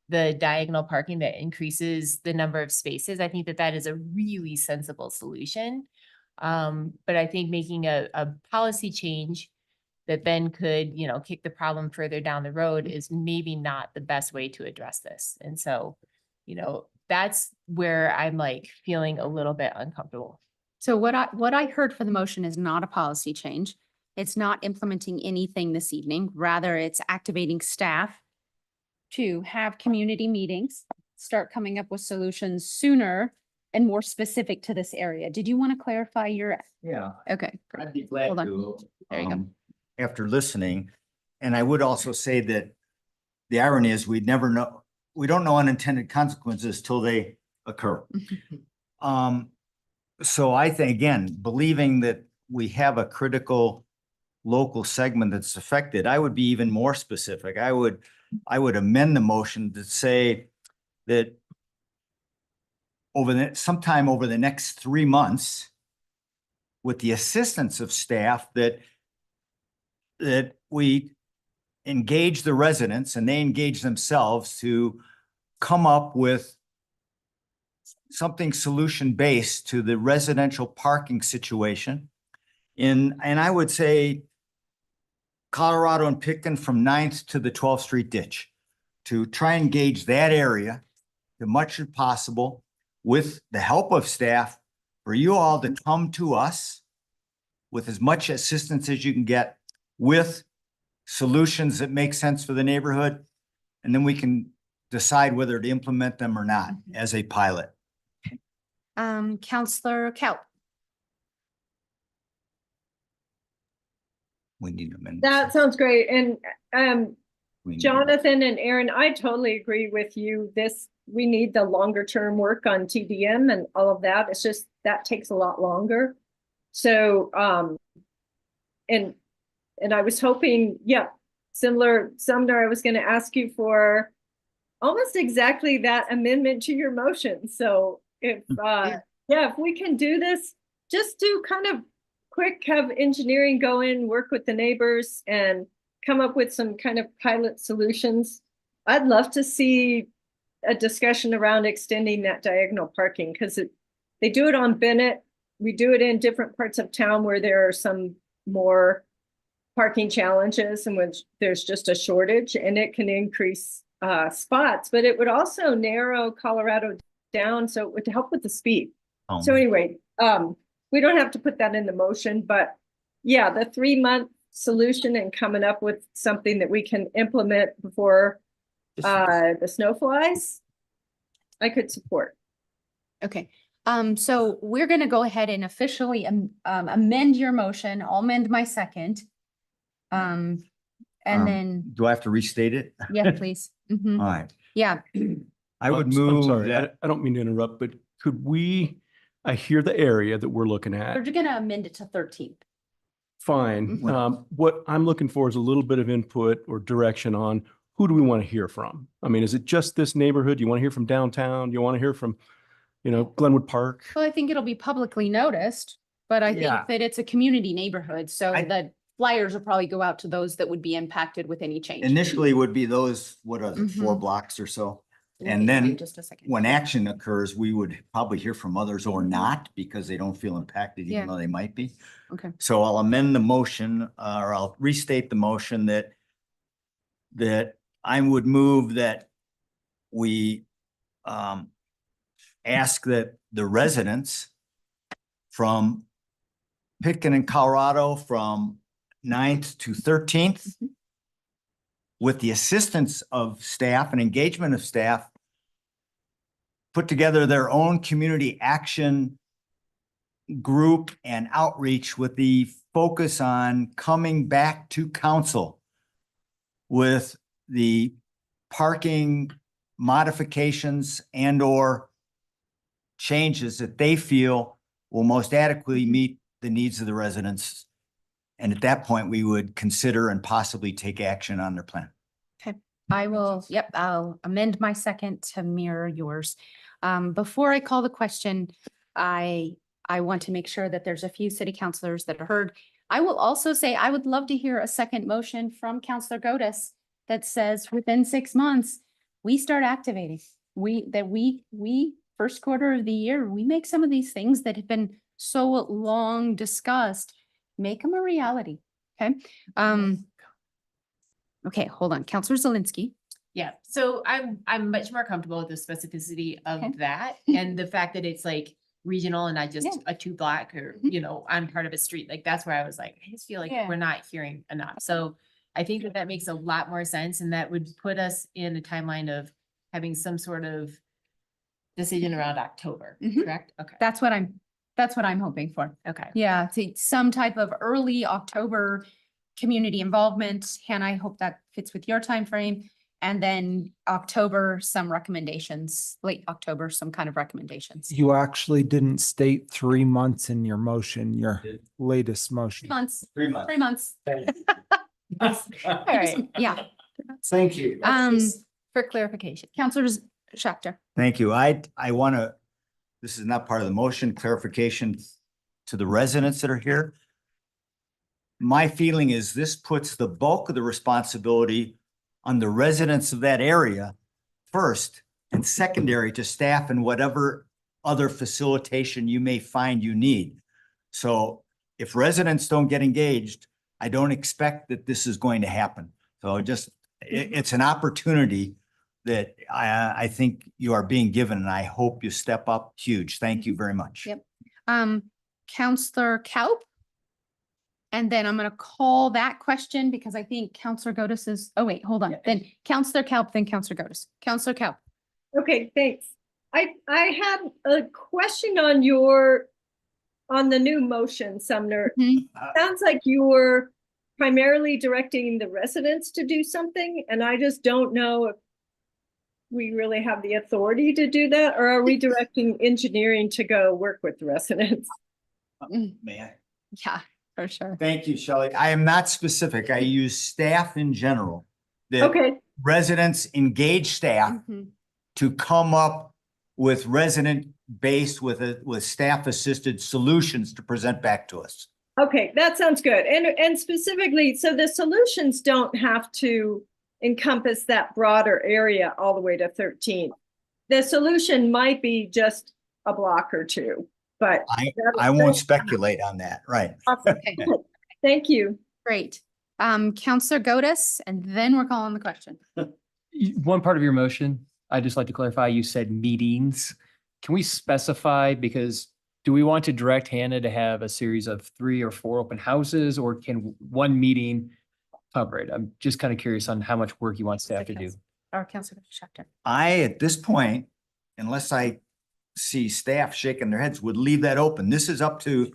the diagonal parking that increases the number of spaces, I think that that is a really sensible solution. But I think making a policy change that then could, kick the problem further down the road is maybe not the best way to address this. And so, that's where I'm like feeling a little bit uncomfortable. So what I heard for the motion is not a policy change. It's not implementing anything this evening. Rather, it's activating staff to have community meetings, start coming up with solutions sooner and more specific to this area. Did you want to clarify your? Yeah, Okay, great. I'd be glad Hold on. to. There you go. After listening, and I would also say that the irony is we don't know unintended consequences till they occur. So I think, again, believing that we have a critical local segment that's affected, I would be even more specific. I would amend the motion to say that sometime over the next 3 months, with the assistance of staff, that we engage the residents and they engage themselves to come up with something solution-based to the residential parking situation. And I would say Colorado and Pitkin from 9th to the 12th Street ditch, to try and engage that area as much as possible with the help of staff, for you all to come to us with as much assistance as you can get, with solutions that make sense for the neighborhood. And then we can decide whether to implement them or not as a pilot. Counselor Kaut. We need amendments. That sounds great. And We need- Jonathan and Aaron, I totally agree with you. We need the longer term work on TDM and all of that. It's just, that takes a lot longer. So, and I was hoping, Sumner, I was going to ask you for almost exactly that amendment to your motion. So if we can do this, just do kind of quick, have engineering go in, work with the neighbors and come up with some kind of pilot solutions. I'd love to see a discussion around extending that diagonal parking, because they do it on Bennett. We do it in different parts of town where there are some more parking challenges in which there's just a shortage, and it can increase spots, but it would also narrow Colorado down, so it would help with the speed. So anyway, we don't have to put that in the motion, but yeah, the 3-month solution and coming up with something that we can implement before the snow flies, I could support. Okay, so we're gonna go ahead and officially amend your motion. I'll amend my second. And then, Do I have to restate it? yeah, please. Mhm. All right. Yeah, I would I'm move sorry, that. I don't mean to interrupt, but could I hear the area that we're looking at. we're gonna amend it to 13th. Fine. Mhm. What I'm looking for is a little bit of input or direction on who do we want to hear from? I mean, is it just this neighborhood? Do you want to hear from downtown? Do you want to hear from, Glenwood Park? Well, I think it'll be publicly noticed, but I Yeah. think that it's a community neighborhood, so I- the flyers will probably go out to those that would be impacted with any change. Initially would be those, what are it, 4 Mhm. blocks or so? Let me And tell you then just a second. when action occurs, we would probably hear from others or not, because they don't feel impacted, Yeah. even though they might be. Okay. So I'll amend the motion, or I'll restate the motion that I would move that we ask that the residents from Pitkin and Colorado from 9th to 13th, with the assistance of staff and engagement of staff, put together their own community action group and outreach with the focus on coming back to council with the parking modifications and/or changes that they feel will most adequately meet the needs of the residents. And at that point, we would consider and possibly take action on their plan. I'll amend my second to mirror yours. Before I call the question, I want to make sure that there's a few city councilors that are heard. I will also say, I would love to hear a second motion from Counselor Godus that says within 6 months, we start activating. We first quarter of the year, we make some of these things that have been so long discussed, make them a reality. Okay. Okay, hold on. Counselor Zelinski. Yeah, so I'm much more comfortable with the specificity Okay. of that and the fact that it's like regional and not just Yeah. a 2 block or, Mhm. you know, I'm part of a street. Like, that's where I was like, I just feel like Yeah. we're not hearing enough. So I think that makes a lot more sense and that would put us in a timeline of having some sort of decision around October, Mhm. correct? Okay, That's what I'm hoping for. okay. Yeah, to some type of early October community involvement. And I hope that fits with your time frame. And then October, some recommendations, late October, some kind of recommendations. You actually didn't state 3 months in your motion, your latest 3 motion. months, 3 months. 3 months. All right. Yeah. Thank you. For clarification. Counselors Schechter. Thank you. I want to, this is not part of the motion, clarification to the residents that are here. My feeling is this puts the bulk of the responsibility on the residents of that area first, and secondary to staff and whatever other facilitation you may find you need. So if residents don't get engaged, I don't expect that this is going to happen. So just, it's an opportunity that I think you are being given, and I hope you step up huge. Thank you very much. Yep. Counselor Kaup. And then I'm going to call that question because I think Counselor Godus is, oh wait, hold on. Then Counselor Kaup, then Counselor Godus. Counselor Kaup. Okay, thanks. I had a question on the new motion, Sumner. Mhm. Sounds like you were primarily directing the residents to do something, and I just don't know if we really have the authority to do that, or are we directing engineering to go work with the residents? May I? Yeah, for sure. Thank you, Shelley. I am not specific. I use staff in general. That Okay, residents engage staff Mhm. to come up with resident-based with staff-assisted solutions to present back to us. okay, that sounds good. And specifically, so the solutions don't have to encompass that broader area all the way to 13. The solution might be just a block or two, but I won't speculate on that, right? Awesome. Okay, Thank you. great. Counselor Godus, and then we're calling the question. One part of your motion, I'd just like to clarify, you said meetings. Can we specify, because do we want to direct Hannah to have a series of 3 or 4 open houses, or can one meeting cover it? I'm just kind of curious on how much work you want staff to do. Or Counselor Schechter. At this point, unless I see staff shaking their heads, would leave that open. This is up to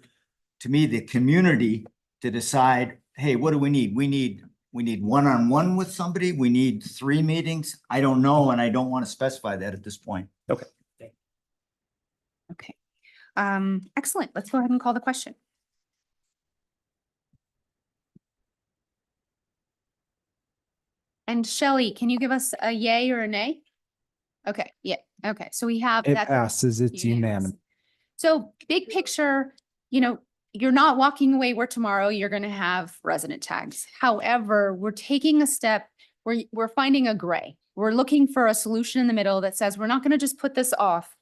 me, the community to decide, hey, what do we need? We need one-on-one with somebody. We need 3 meetings. I don't know, and I don't want to specify that at this point. Okay. Okay. Excellent. Let's go ahead and call the question. And Shelley, can you give us a yay or a nay? Okay, yeah, okay, so we have It that. passes. It's unanimous. So big picture, you're not walking away where tomorrow you're gonna have resident tags. However, we're taking a step, we're finding a gray. We're looking for a solution in the middle that says, we're not gonna just put this off.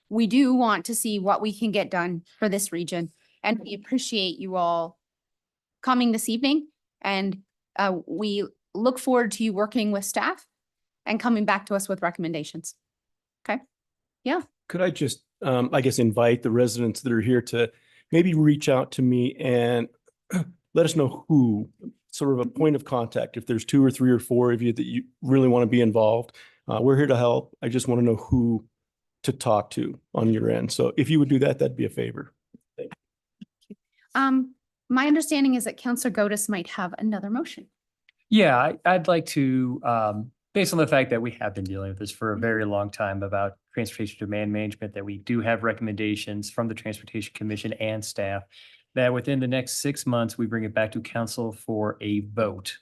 We do want to see what we can get done for this region. And we appreciate you all coming this evening. And we look forward to you working with staff and coming back to us with recommendations. Okay? Yeah. Could I just, I guess, invite the residents that are here to maybe reach out to me and let us know who, sort of a point of contact. If there's 2 or 3 or 4 of you that you really want to be involved, we're here to help. I just want to know who to talk to on your end. So if you would do that, that'd be a favor. Thank you. My understanding is that Counselor Godus might have another motion. Yeah, I'd like to, based on the fact that we have been dealing with this for a very long time about transportation demand management, that we do have recommendations from the Transportation Commission and staff, that within the next 6 months, we bring it back to council for a vote.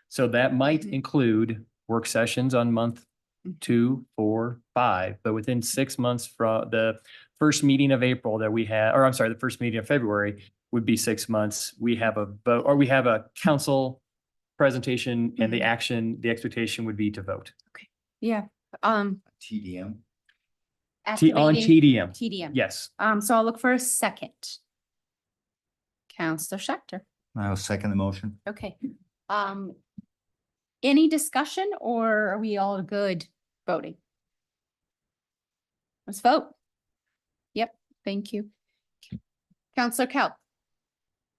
So that might include work sessions on month 2, 4, 5, but within 6 months from the first meeting of April that we had, or I'm sorry, the first meeting of February would be 6 months. We have a vote, or we have a council presentation, and the action, the expectation would be to vote. Yeah. TDM. On activating TDM. TDM. Yes. So I'll look for a second. Counselor Schechter. I will second the motion. Okay. Any discussion, or are we all good voting? Let's vote. Yep, thank you. Counselor Kelp.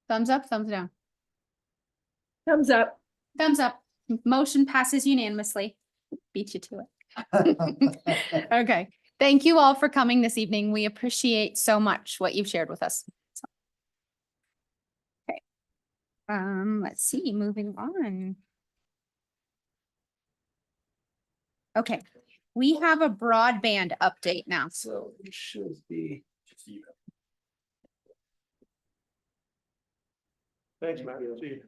Thumbs up, thumbs down. Thumbs up. Thumbs up. Motion passes unanimously. Beat you to it. Okay. Thank you all for coming this evening. We appreciate so much what you've shared with us. Okay. Let's see, moving on. Okay, we have a broadband update now. So it should be. Thanks, Matt. See you.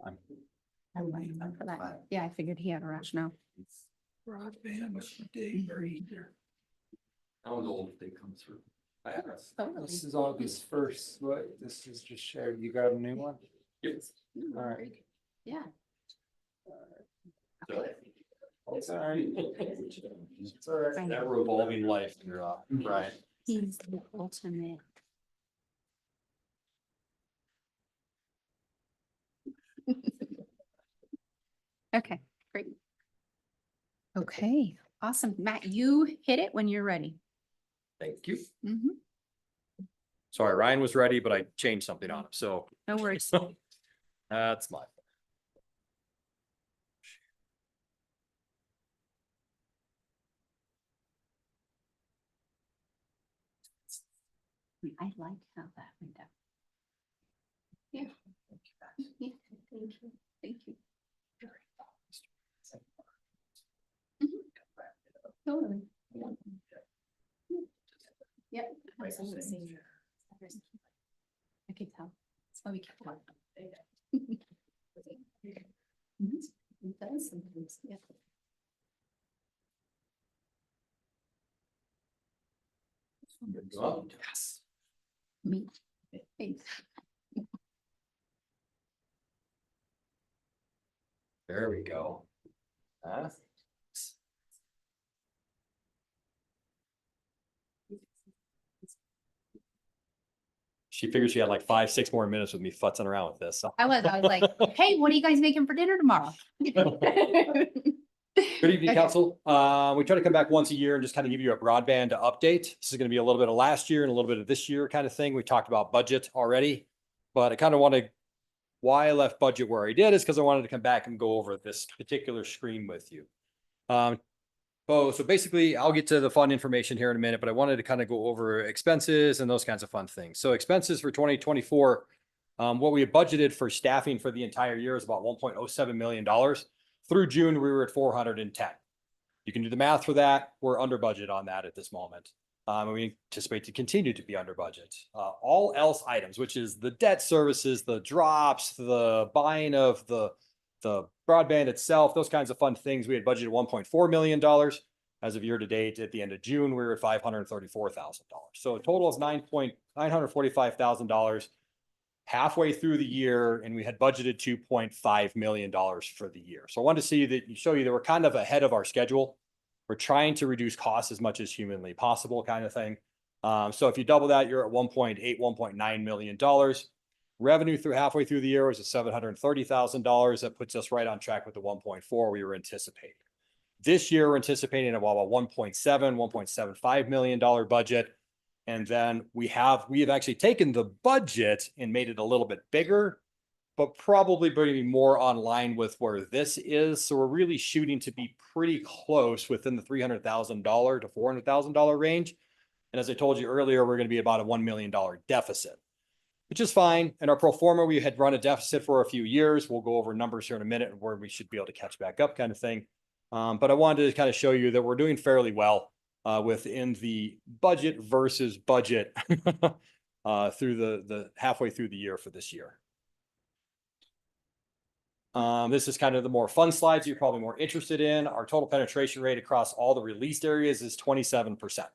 I'm waiting for that. Yeah, I figured he had a rationale. Broadband update reader. That was old if they come through. This is August 1st, what, this is just shared, you got a new one? Yes. All right. Yeah. It's all right. It's all right. That revolving life, you're right. He's the ultimate. Okay, great. Okay, awesome. Matt, you hit it when you're ready. Thank you. Mhm. Sorry, Ryan was ready, but I changed something on him, so No worries. that's my fault. I like how that went down. Yeah. Yeah, thank you, thank you. Mhm. Totally. Yep. Absolutely. I could tell. That's why we kept on. Mhm. It does sometimes, yeah. Yes. Me. Thanks. There we go. She figured she had like 5, 6 more minutes with me futzing around with this. So. I was like, hey, what are you guys making for dinner tomorrow? Good evening, council. We try to come back once a year and just kind of give you a broadband update. This is going to be a little bit of last year and a little bit of this year kind of thing. We talked about budget already, but I kind of wanted, why I left budget where I did is because I wanted to come back and go over this particular screen with you. So basically I'll get to the fun information here in a minute, but I wanted to kind of go over expenses and those kinds of fun things. So expenses for 2024, what we had budgeted for staffing for the entire year is about $1.07 million. Through June, we were at 410. You can do the math for that. We're under budget on that at this moment. And we anticipate to continue to be under budget. All else items, which is the debt services, the drops, the buying of the broadband itself, those kinds of fun things. We had budgeted $1.4 million. As of year to date, at the end of June, we were at $534,000. So a total of $945,000 halfway through the year, and we had budgeted $2.5 million for the year. So I wanted to show you that we're kind of ahead of our schedule. We're trying to reduce costs as much as humanly possible, kind of thing. So if you double that, you're at $1.9 million. Revenue through halfway through the year was at $730,000. That puts us right on track with the 1.4 we were anticipating. This year, we're anticipating about a $1.75 million budget. And then we have actually taken the budget and made it a little bit bigger, but probably bringing more online with where this is. So we're really shooting to be pretty close within the $300,000 to $400,000 range. And as I told you earlier, we're going to be about a $1 million deficit, which is fine. And our pro forma, we had run a deficit for a few years. We'll go over numbers here in a minute where we should be able to catch back up kind of thing. But I wanted to kind of show you that we're doing fairly well within the budget versus budget through the halfway through the year for this year. This is kind of the more fun slides you're probably more interested in. Our total penetration rate across all the released areas is 27%.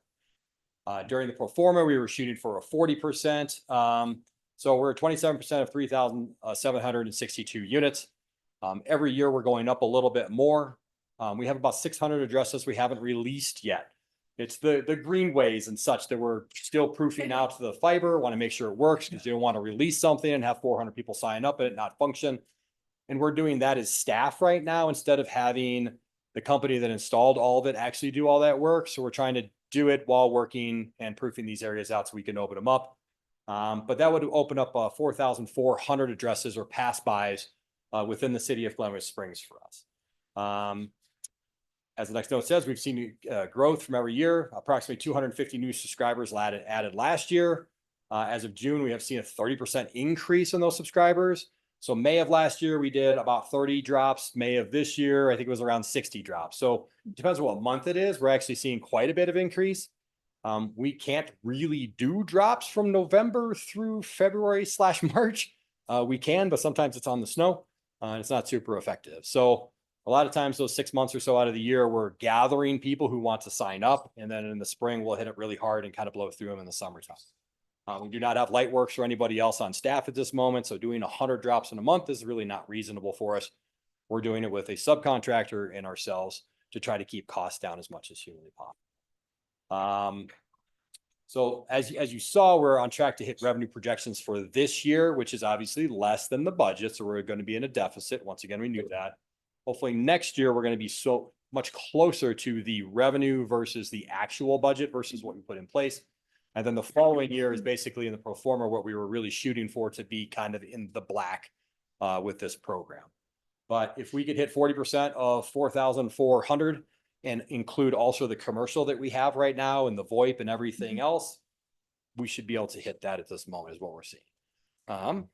During the pro forma, we were shooting for a 40%. So we're at 27% of 3,762 units. Every year we're going up a little bit more. We have about 600 addresses we haven't released yet. It's the greenways and such that we're still proofing out to the fiber, want to make sure it works because you don't want to release something and have 400 people sign up and it not function. And we're doing that as staff right now instead of having the company that installed all of it actually do all that work. So we're trying to do it while working and proofing these areas out so we can open them up. But that would open up 4,400 addresses or pass-bys within the city of Glenwood Springs for us. As the next note says, we've seen growth from every year, approximately 250 new subscribers added last year. As of June, we have seen a 30% increase in those subscribers. So May of last year, we did about 30 drops. May of this year, I think it was around 60 drops. So it depends on what month it is. We're actually seeing quite a bit of increase. We can't really do drops from November through February/March. We can, but sometimes it's on the snow and it's not super effective. So a lot of times those 6 months or so out of the year, we're gathering people who want to sign up. And then in the spring, we'll hit it really hard and kind of blow through them in the summertime. We do not have Lightworks or anybody else on staff at this moment. So doing 100 drops in a month is really not reasonable for us. We're doing it with a subcontractor and ourselves to try to keep costs down as much as humanly possible. So as you saw, we're on track to hit revenue projections for this year, which is obviously less than the budget. So we're going to be in a deficit. Once again, we knew that. Hopefully next year, we're going to be so much closer to the revenue versus the actual budget versus what we put in place. And then the following year is basically in the pro forma what we were really shooting for to be kind of in the black with this program. But if we could hit 40% of 4,400 and include also the commercial that we have right now and the VoIP and everything else, we should be able to hit that at this moment is what we're seeing. Like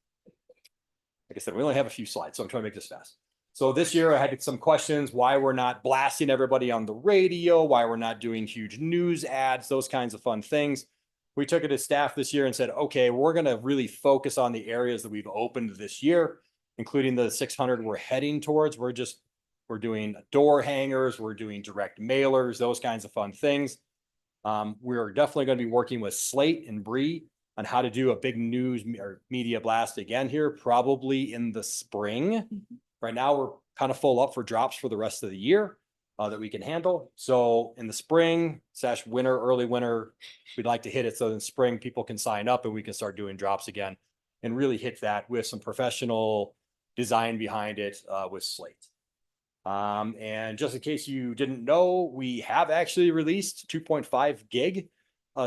I said, we only have a few slides, so I'm trying to make this fast. So this year I had some questions, why we're not blasting everybody on the radio, why we're not doing huge news ads, those kinds of fun things. We took it as staff this year and said, okay, we're going to really focus on the areas that we've opened this year, including the 600 we're heading towards. We're doing door hangers, we're doing direct mailers, those kinds of fun things. We're definitely going to be working with Slate and Bree on how to do a big news or media blast again here, probably in the spring. Right now, we're kind of full up for drops for the rest of the year that we can handle. So in the spring / winter, early winter, we'd like to hit it. So in spring, people can sign up and we can start doing drops again and really hit that with some professional design behind it with Slate. And just in case you didn't know, we have actually released 2.5 gig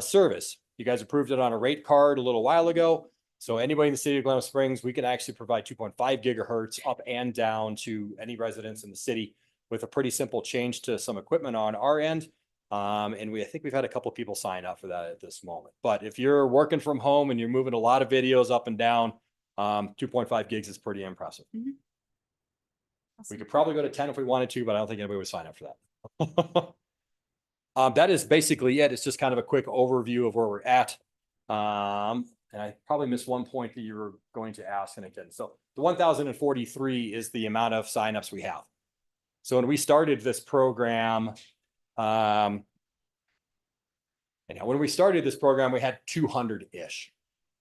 service. You guys approved it on a rate card a little while ago. So anybody in the city of Glenwood Springs, we can actually provide 2.5 gigahertz up and down to any residents in the city with a pretty simple change to some equipment on our end. And I think we've had a couple of people sign up for that at this moment. But if you're working from home and you're moving a lot of videos up and down, 2.5 gigs is pretty impressive. Mm-hmm. Awesome. We could probably go to 10 if we wanted to, but I don't think anybody would sign up for that. That is basically it. It's just kind of a quick overview of where we're at. And I probably missed one point that you were going to ask, and I didn't. So the 1,043 is the amount of signups we have. So when we started this program, we had 200-ish.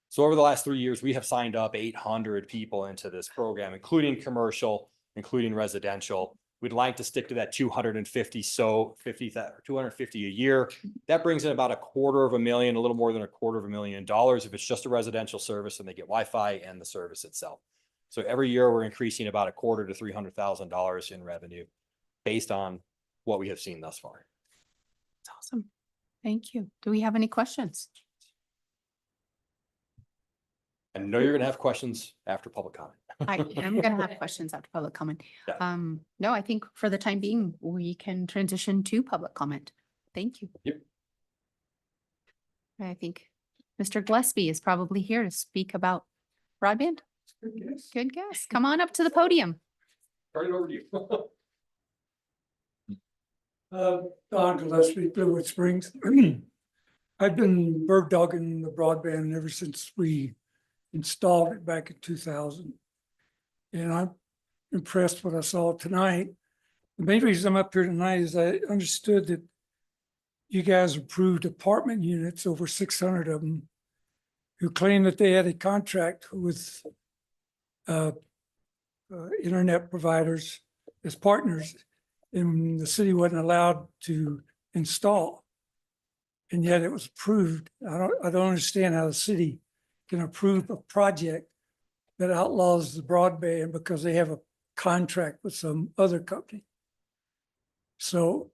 So over the last 3 years, we have signed up 800 people into this program, including commercial, including residential. We'd like to stick to that 250, so 250 a year. That brings in about $250,000, a little more than $250,000 if it's just a residential service and they get Wi-Fi and the service itself. So every year we're increasing about $250,000 to $300,000 in revenue based on what we have seen thus far. That's awesome. Thank you. Do we have any questions? I know you're going to have questions after public comment. I am going to have questions after public comment. Yeah. No, I think for the time being, we can transition to public comment. Thank you. Yep. I think Mr. Gillespie is probably here to speak about broadband. Good guess. Come on up to the podium. Turn it over to you. Don Gillespie, Glenwood Springs. I've been bird dogging the broadband ever since we installed it back in 2000. And impressed what I saw tonight. The main reason I'm up here tonight is I understood that you guys approved apartment units, over 600 of them, who claimed that they had a contract with internet providers as partners, and the city wasn't allowed to install. And yet it was approved. I don't understand how the city can approve a project that outlaws the broadband because they have a contract with some other company. So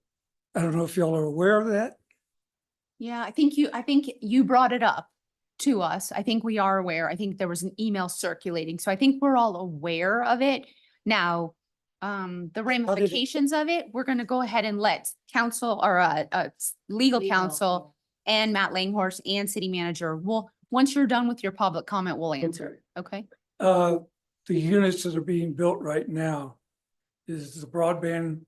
I don't know if y'all are aware of that. Yeah, I think you brought it up to us. I think we are aware. I think there was an email circulating. So I think we're all aware of it. Now, the ramifications of it, we're gonna go ahead and let counsel or legal counsel and Matt Langhorst and city manager once you're done with your public comment, we'll answer. Okay? The units that are being built right now, is the broadband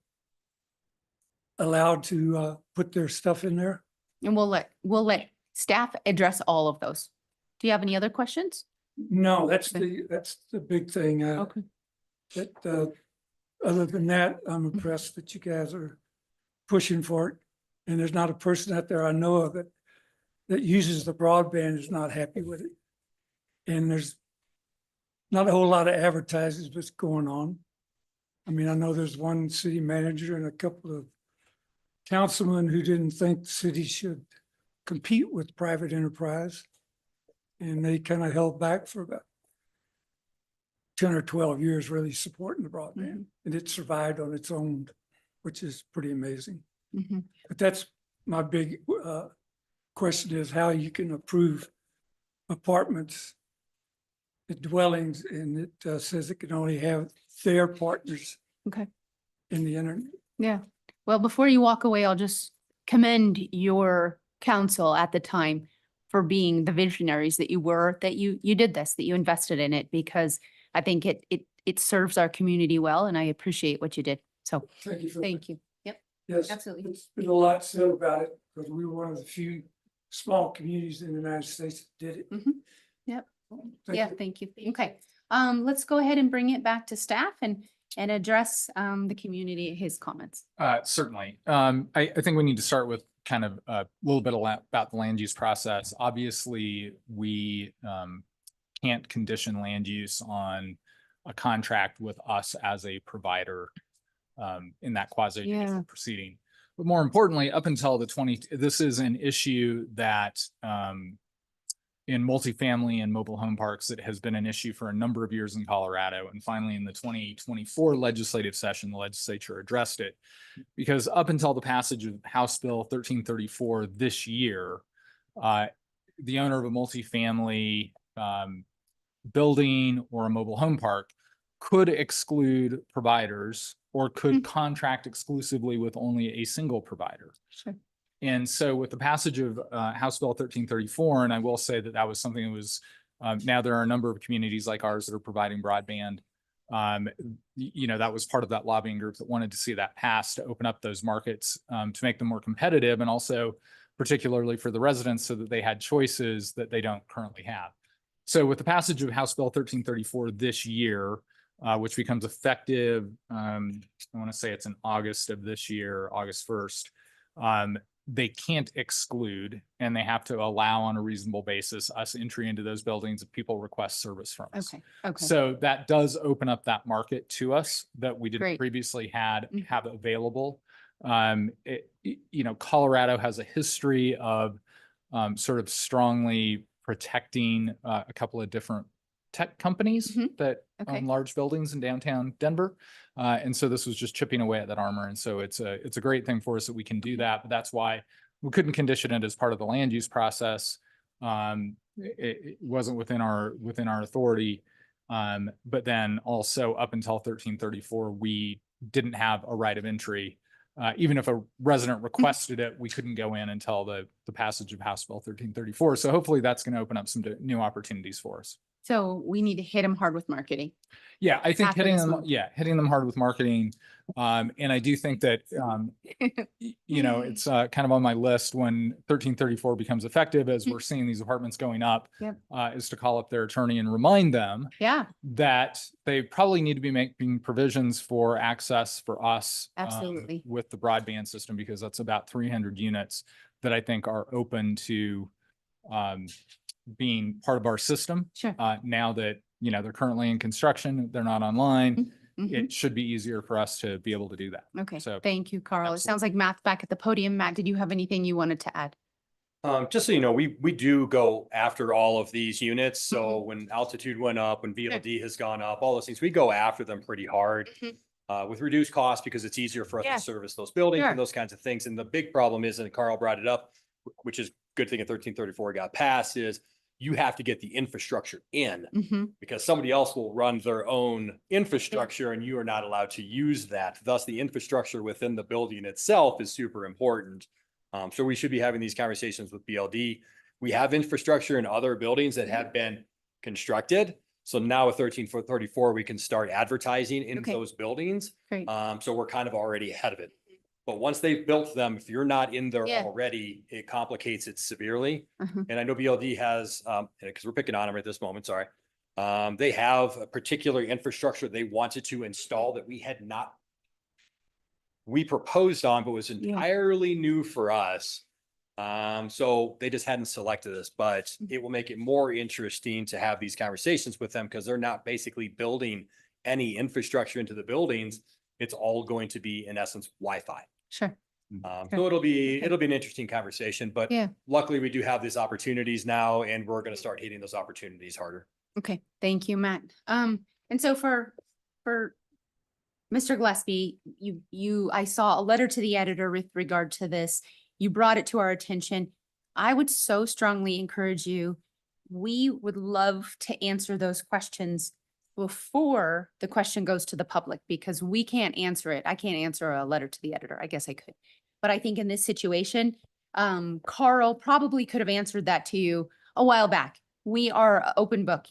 allowed to put their stuff in there? And we'll let staff address all of those. Do you have any other questions? No, that's the big thing. Okay. Other than that, I'm impressed that you guys are pushing for it. And there's not a person out there I know of that uses the broadband is not happy with it. And there's not a whole lot of advertising that's going on. I mean, I know there's one city manager and a couple of councilmen who didn't think the city should compete with private enterprise. And they kind of held back for about 10 or 12 years, really supporting the broadband. And it survived on its own, which is pretty amazing. But that's my big question, is how you can approve apartments, the dwellings, and it says it can only have their partners in the internet. Yeah. Well, before you walk away, I'll just commend your council at the time for being the visionaries that you were, that you did this, that you invested in it, because I think it serves our community well, and I appreciate what you did. So Thank you. thank you. Yep. Yes, Absolutely. It's been a lot said about it because we were one of the few small communities in the United States that did it. Yep. Thank Yeah, you. thank you. Okay. Let's go ahead and bring it back to staff and address the community, his comments. Certainly. I think we need to start with kind of a little bit about the land use process. Obviously, we can't condition land use on a contract with us as a provider in that quasi proceeding. But more importantly, up until this is an issue that in multifamily and mobile home parks, it has been an issue for a number of years in Colorado. And finally, in the 2024 legislative session, the legislature addressed it, because up until the passage of House Bill 1334 this year, the owner of a multifamily building or a mobile home park could exclude providers or could contract exclusively with only a single provider. Sure. And so with the passage of House Bill 1334, and I will say that was something that was, now there are a number of communities like ours that are providing broadband. That was part of that lobbying group that wanted to see that passed, to open up those markets, to make them more competitive, and also particularly for the residents so that they had choices that they don't currently have. So with the passage of House Bill 1334 this year, which becomes effective, I want to say it's in August of this year, August 1st, they can't exclude, and they have to allow on a reasonable basis us entry into those buildings if people request service from us. Okay. So that does open up that market to us that we didn't Great. previously have available. Colorado has a history of sort of strongly protecting a couple of different tech companies that own large buildings in downtown Denver. And so this was just chipping away at that armor. And so it's a great thing for us that we can do that, but that's why we couldn't condition it as part of the land use process. It wasn't within our authority. But then also up until 1334, we didn't have a right of entry. Even if a resident requested it, we couldn't go in until the passage of House Bill 1334. So hopefully that's going to open up some new opportunities for us. So we need to hit them hard with marketing. Yeah, I think After hitting this them, one. hitting them hard with marketing. And I do think that, it's kind of on my list when 1334 becomes effective, as we're seeing these apartments going up, Yep. is to call up their attorney and remind them Yeah, that they probably need to be making provisions for access for us. Absolutely. With the broadband system, because that's about 300 units that I think are open to being part of our system. sure. Now that, they're currently in construction, they're not online, Mhm. it should be easier for us to be able to do that. Okay, So, thank you, Carl. It sounds like Matt's back at the podium. Matt, did you have anything you wanted to add? Just so you know, we do go after all of these units. So when altitude went up, when VLD has gone up, all those things, we go after them pretty hard. With reduced costs, because it's easier for us Yeah. to service those buildings Sure. and those kinds of things. And the big problem is, and Carl brought it up, which is good thing at 1334 got passed, is you have to get the infrastructure in, Mm-hmm. because somebody else will run their own infrastructure and you are not allowed to use that. Thus, the infrastructure within the building itself is super important. So we should be having these conversations with BLD. We have infrastructure in other buildings that have been constructed. So now with 1334, we can start advertising in Okay. those buildings. Great. So we're kind of already ahead of it. But once they've built them, if you're not in there Yeah. already, it complicates it severely. Uh-huh. And I know BLD has, because we're picking on them at this moment, sorry. They have a particular infrastructure they wanted to install that we proposed on, but was entirely new for us. So they just hadn't selected us, but it will make it more interesting to have these conversations with them, because they're not basically building any infrastructure into the buildings. It's all going to be, in essence, Wi-Fi. Sure. So it'll be an interesting conversation, but Yeah. luckily we do have these opportunities now, and we're going to start hitting those opportunities harder. Okay, thank you, Matt. And so for Mr. Gillespie, I saw a letter to the editor with regard to this. You brought it to our attention. I would so strongly encourage you. We would love to answer those questions before the question goes to the public, because we can't answer it. I can't answer a letter to the editor. I guess I could. But I think in this situation, Carl probably could have answered that to you a while back. We are a open book,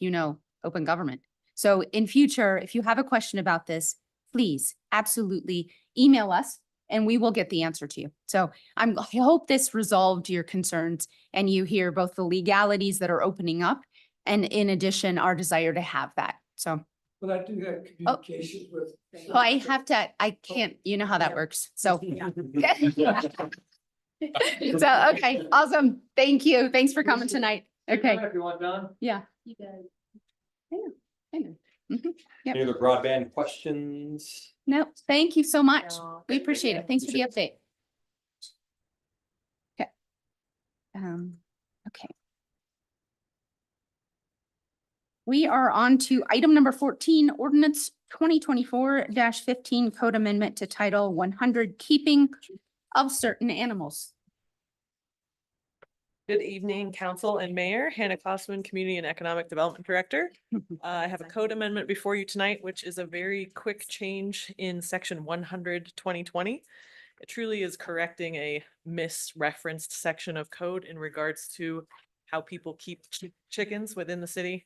open government. So in future, if you have a question about this, please absolutely email us and we will get the answer to you. So I hope this resolved your concerns and you hear both the legalities that are opening up and in addition, our desire to have that. So. But I do have communications with. Oh, I can't, you know how that works. So. So, okay, awesome. Thank you. Thanks for coming tonight. Okay. If you want done. Yeah. You guys. Hang on. Mhm. Yep. Any other broadband questions? No, thank you so much. No. We appreciate it. Thanks for the update. Okay. Okay. We are on to item number 14, ordinance 2024-15 code amendment to title 100 keeping of certain animals. Good evening, Council and Mayor. Hannah Klossman, Community and Economic Development Director. I have a code amendment before you tonight, which is a very quick change in section 100/2020. It truly is correcting a misreferenced section of code in regards to how people keep chickens within the city.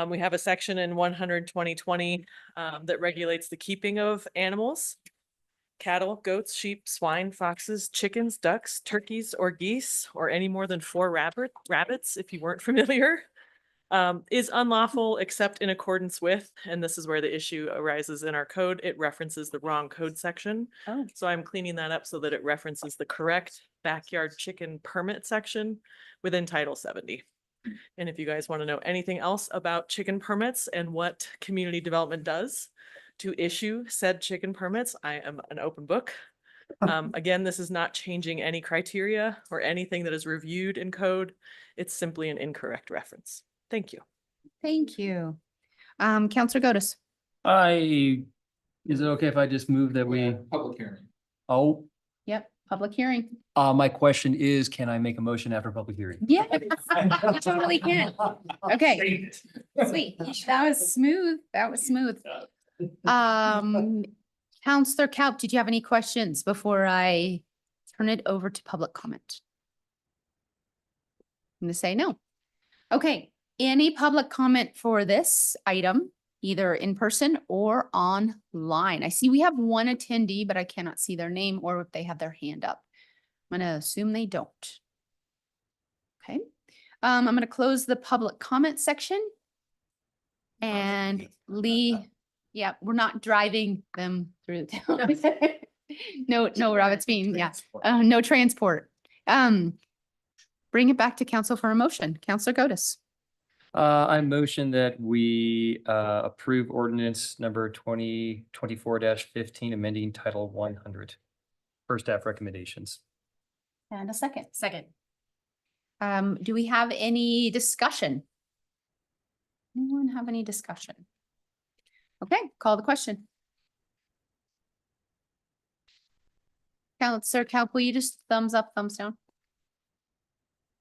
We have a section in 100/2020 that regulates the keeping of animals. Cattle, goats, sheep, swine, foxes, chickens, ducks, turkeys, or geese, or any more than 4 rabbits, if you weren't familiar, is unlawful except in accordance with, and this is where the issue arises in our code, it references the wrong code section. Oh. So I'm cleaning that up so that it references the correct backyard chicken permit section within Title 70. And if you guys want to know anything else about chicken permits and what community development does to issue said chicken permits, I am an open book. Again, this is not changing any criteria or anything that is reviewed in code. It's simply an incorrect reference. Thank you. Thank you. Counselor Gotis. Is it okay if I just move that we? Public hearing. Oh, Yep, public hearing. my question is, can I make a motion after public hearing? Yeah, you totally can. Okay, sweet. That was smooth. That was smooth. Counselor Kaup, did you have any questions before I turn it over to public comment? I'm gonna say no. Okay, any public comment for this item, either in person or online? I see we have one attendee, but I cannot see their name or if they have their hand up. I'm gonna assume they don't. Okay, I'm gonna close the public comment section. And Lee, yeah, we're not driving them through town. No rabbits being, yeah, no transport. Bring it back to council for a motion. Counselor Godus. I motion that we approve ordinance number 2024-15, amending title 100 for staff recommendations. And a second. Second. Do we have any discussion? Anyone have any discussion? Okay, call the question. Counselor Kalp, will you just thumbs up, thumbs down?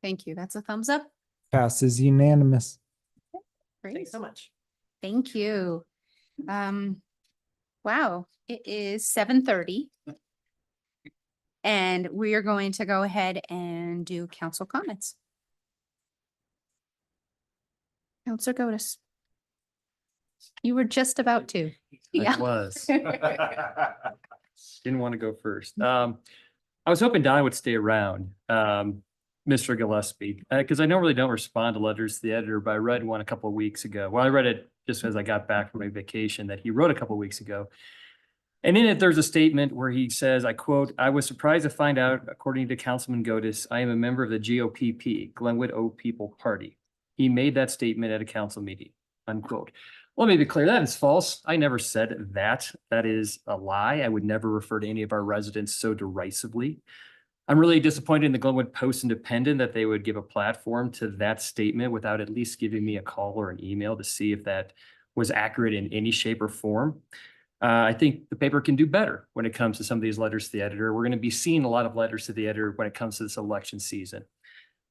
Thank you. That's a thumbs up. Passes unanimous. Great. Thanks so much. Thank you. Wow, it is 7:30. And we are going to go ahead and do council comments. Counselor Godus. You were just about to. I was. Didn't want to go first. I was hoping Don would stay around, Mr. Gillespie, because I normally don't respond to letters to the editor, but I read one a couple of weeks ago. Well, I read it just as I got back from my vacation that he wrote a couple of weeks ago. And in it, there's a statement where he says, I quote, "I was surprised to find out, according to Councilman Godus, I am a member of the GOPP, Glenwood O People Party. He made that statement at a council meeting," unquote. Well, let me be clear, that is false. I never said that. That is a lie. I would never refer to any of our residents so derisively. I'm really disappointed in the Glenwood Post-Independent that they would give a platform to that statement without at least giving me a call or an email to see if that was accurate in any shape or form. I think the paper can do better when it comes to some of these letters to the editor. We're going to be seeing a lot of letters to the editor when it comes to this election season.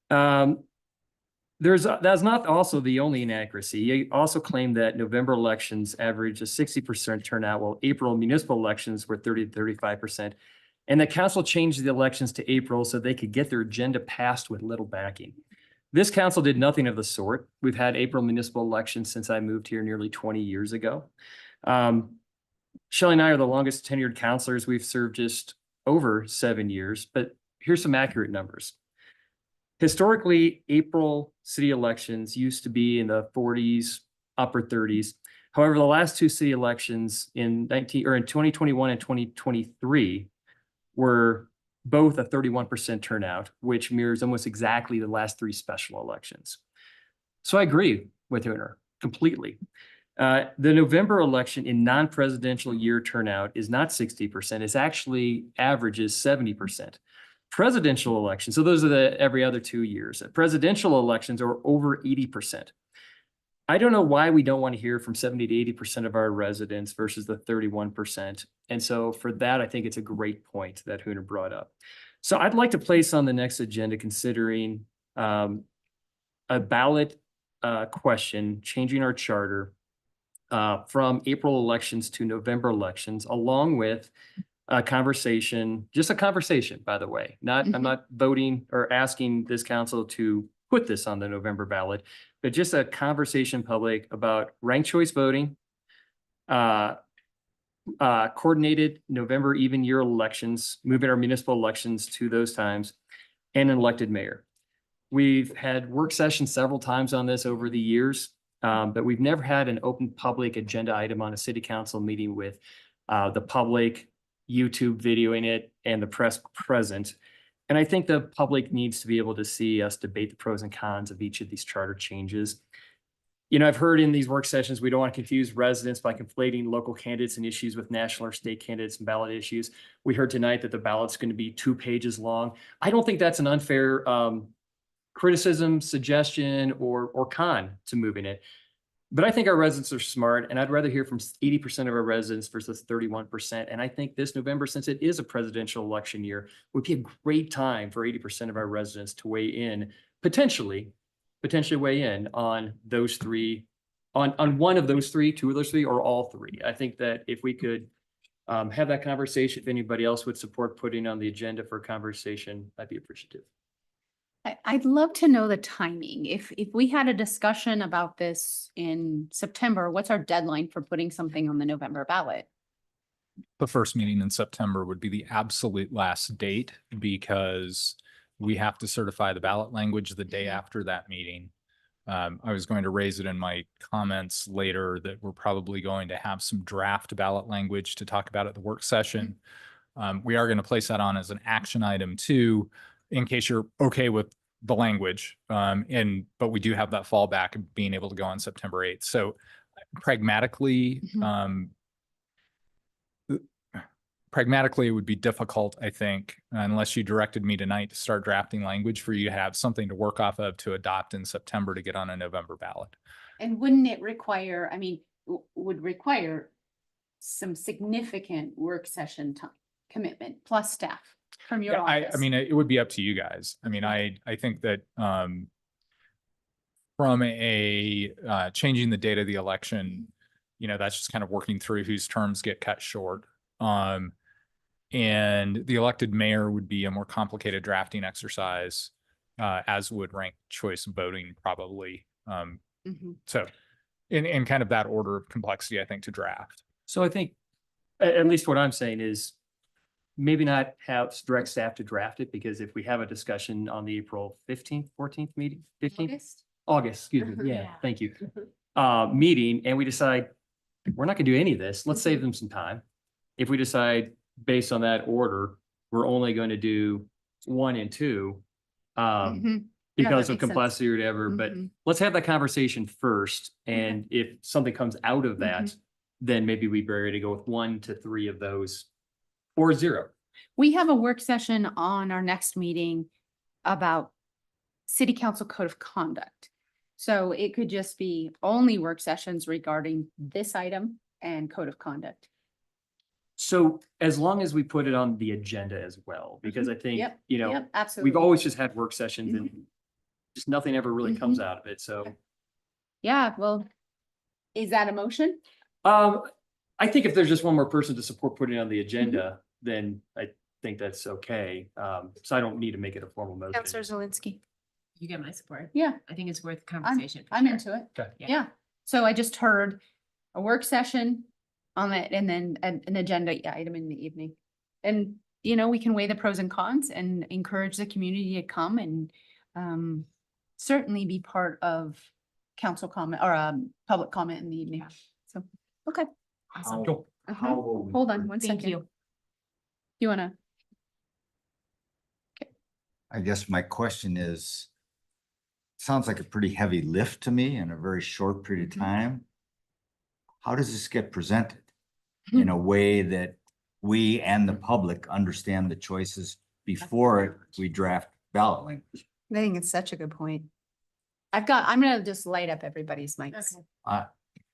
That's not also the only inaccuracy. He also claimed that November elections averaged a 60% turnout, while April municipal elections were 30 to 35%. And the council changed the elections to April so they could get their agenda passed with little backing. This council did nothing of the sort. We've had April municipal elections since I moved here nearly 20 years ago. Shelley and I are the longest tenured counselors. We've served just over 7 years, but here's some accurate numbers. Historically, April city elections used to be in the 40s, upper 30s. However, the last two city elections in 2021 and 2023 were both a 31% turnout, which mirrors almost exactly the last three special elections. So I agree with Hunter completely. The November election in non-presidential year turnout is not 60%. It's actually averages 70%. Presidential elections, so those are the every other 2 years. Presidential elections are over 80%. I don't know why we don't want to hear from 70 to 80% of our residents versus the 31%. And so for that, I think it's a great point that Hunter brought up. So I'd like to place on the next agenda considering a ballot question, changing our charter from April elections to November elections, along with a conversation, just a conversation, by the way. I'm not voting or asking this council to put this on the November ballot, but just a conversation public about ranked choice voting, coordinated November even year elections, moving our municipal elections to those times, and an elected mayor. We've had work sessions several times on this over the years, but we've never had an open public agenda item on a city council meeting with the public, YouTube videoing it, and the press present. And I think the public needs to be able to see us debate the pros and cons of each of these charter changes. You know, I've heard in these work sessions, we don't want to confuse residents by conflating local candidates and issues with national or state candidates and ballot issues. We heard tonight that the ballot's going to be 2 pages long. I don't think that's an unfair criticism, suggestion, or con to moving it. But I think our residents are smart, and I'd rather hear from 80% of our residents versus 31%. And I think this November, since it is a presidential election year, would be a great time for 80% of our residents to weigh in, potentially weigh in on those three, on one of those three, two of those three, or all three. I think that if we could have that conversation, if anybody else would support putting on the agenda for a conversation, I'd be appreciative. I'd love to know the timing. If we had a discussion about this in September, what's our deadline for putting something on the November ballot? The first meeting in September would be the absolute last date because we have to certify the ballot language the day after that meeting. I was going to raise it in my comments later that we're probably going to have some draft ballot language to talk about at the work session. We are going to place that on as an action item too, in case you're okay with the language. But we do have that fallback of being able to go on September 8th. So pragmatically, it would be difficult, I think, unless you directed me tonight to start drafting language for you to have something to work off of to adopt in September to get on a November ballot. And wouldn't it require, I mean, would require some significant work session time commitment plus staff from your Yeah, office? I mean, it would be up to you guys. I mean, I think that from a changing the date of the election, that's just kind of working through whose terms get cut short. And the elected mayor would be a more complicated drafting exercise, as would ranked choice voting probably. So in kind of that order of complexity, I think, to draft. So I think, at least what I'm saying is maybe not have direct staff to draft it, because if we have a discussion on the April 15th, 14th meeting, 15th? August, excuse me. Yeah, thank you. Meeting, and we decide we're not gonna do any of this. Let's save them some time. If we decide based on that order, we're only going to do 1 and 2, Yeah, because that of makes sense. complexity or whatever, but let's have that conversation first. And if something comes out of that, then maybe we'd be ready to go with 1 to 3 of those or 0. We have a work session on our next meeting about city council code of conduct. So it could just be only work sessions regarding this item and code of conduct. So as long as we put it on the agenda as well, because I think, Yep, you know, yep, absolutely. we've always just had work sessions and just nothing ever really comes out of it. So, Yeah, well, is that a motion? I think if there's just one more person to support putting it on the agenda, then I think that's okay. So I don't need to make it a formal motion. Counselor Zelinski. You get my support. Yeah. I think it's worth a I'm conversation. for I'm sure. into it. Okay. Yeah. So I just heard a work session on it and then an agenda item in the evening. And, we can weigh the pros and cons and encourage the community to come and certainly be part of council comment or public comment in the evening. So, okay. Awesome. Uh-huh. Hold on one Thank second. you. You wanna? I guess my question is, sounds like a pretty heavy lift to me in a very short period of time. How does this get presented in a way that we and the public understand the choices before we draft ballot language? I think it's such a good point. I'm gonna just light up everybody's mics.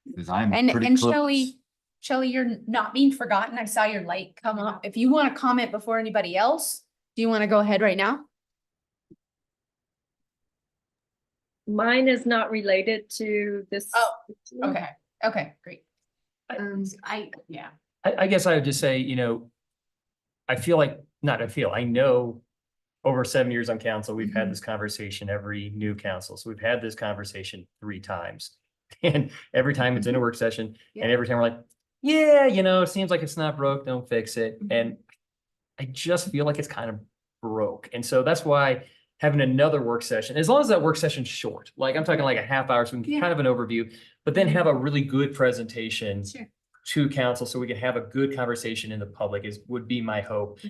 Because I'm And pretty and close. Shelley, you're not being forgotten. I saw your light come up. If you want to comment before anybody else, do you want to go ahead right now? Mine is not related to this. Oh, Okay, great. Yeah. I guess I would just say, I know over 7 years on council, we've had this conversation every new council. So we've had this conversation 3 times. And every time it's in a work session and every time we're like, yeah, it seems like it's not broke, don't fix it. And I just feel like it's kind of broke. And so that's why having another work session, as long as that work session's short, like I'm talking like a half hour, so we can get kind of an overview, but then have a really good presentation to council so we can have a good conversation in the public would be my hope.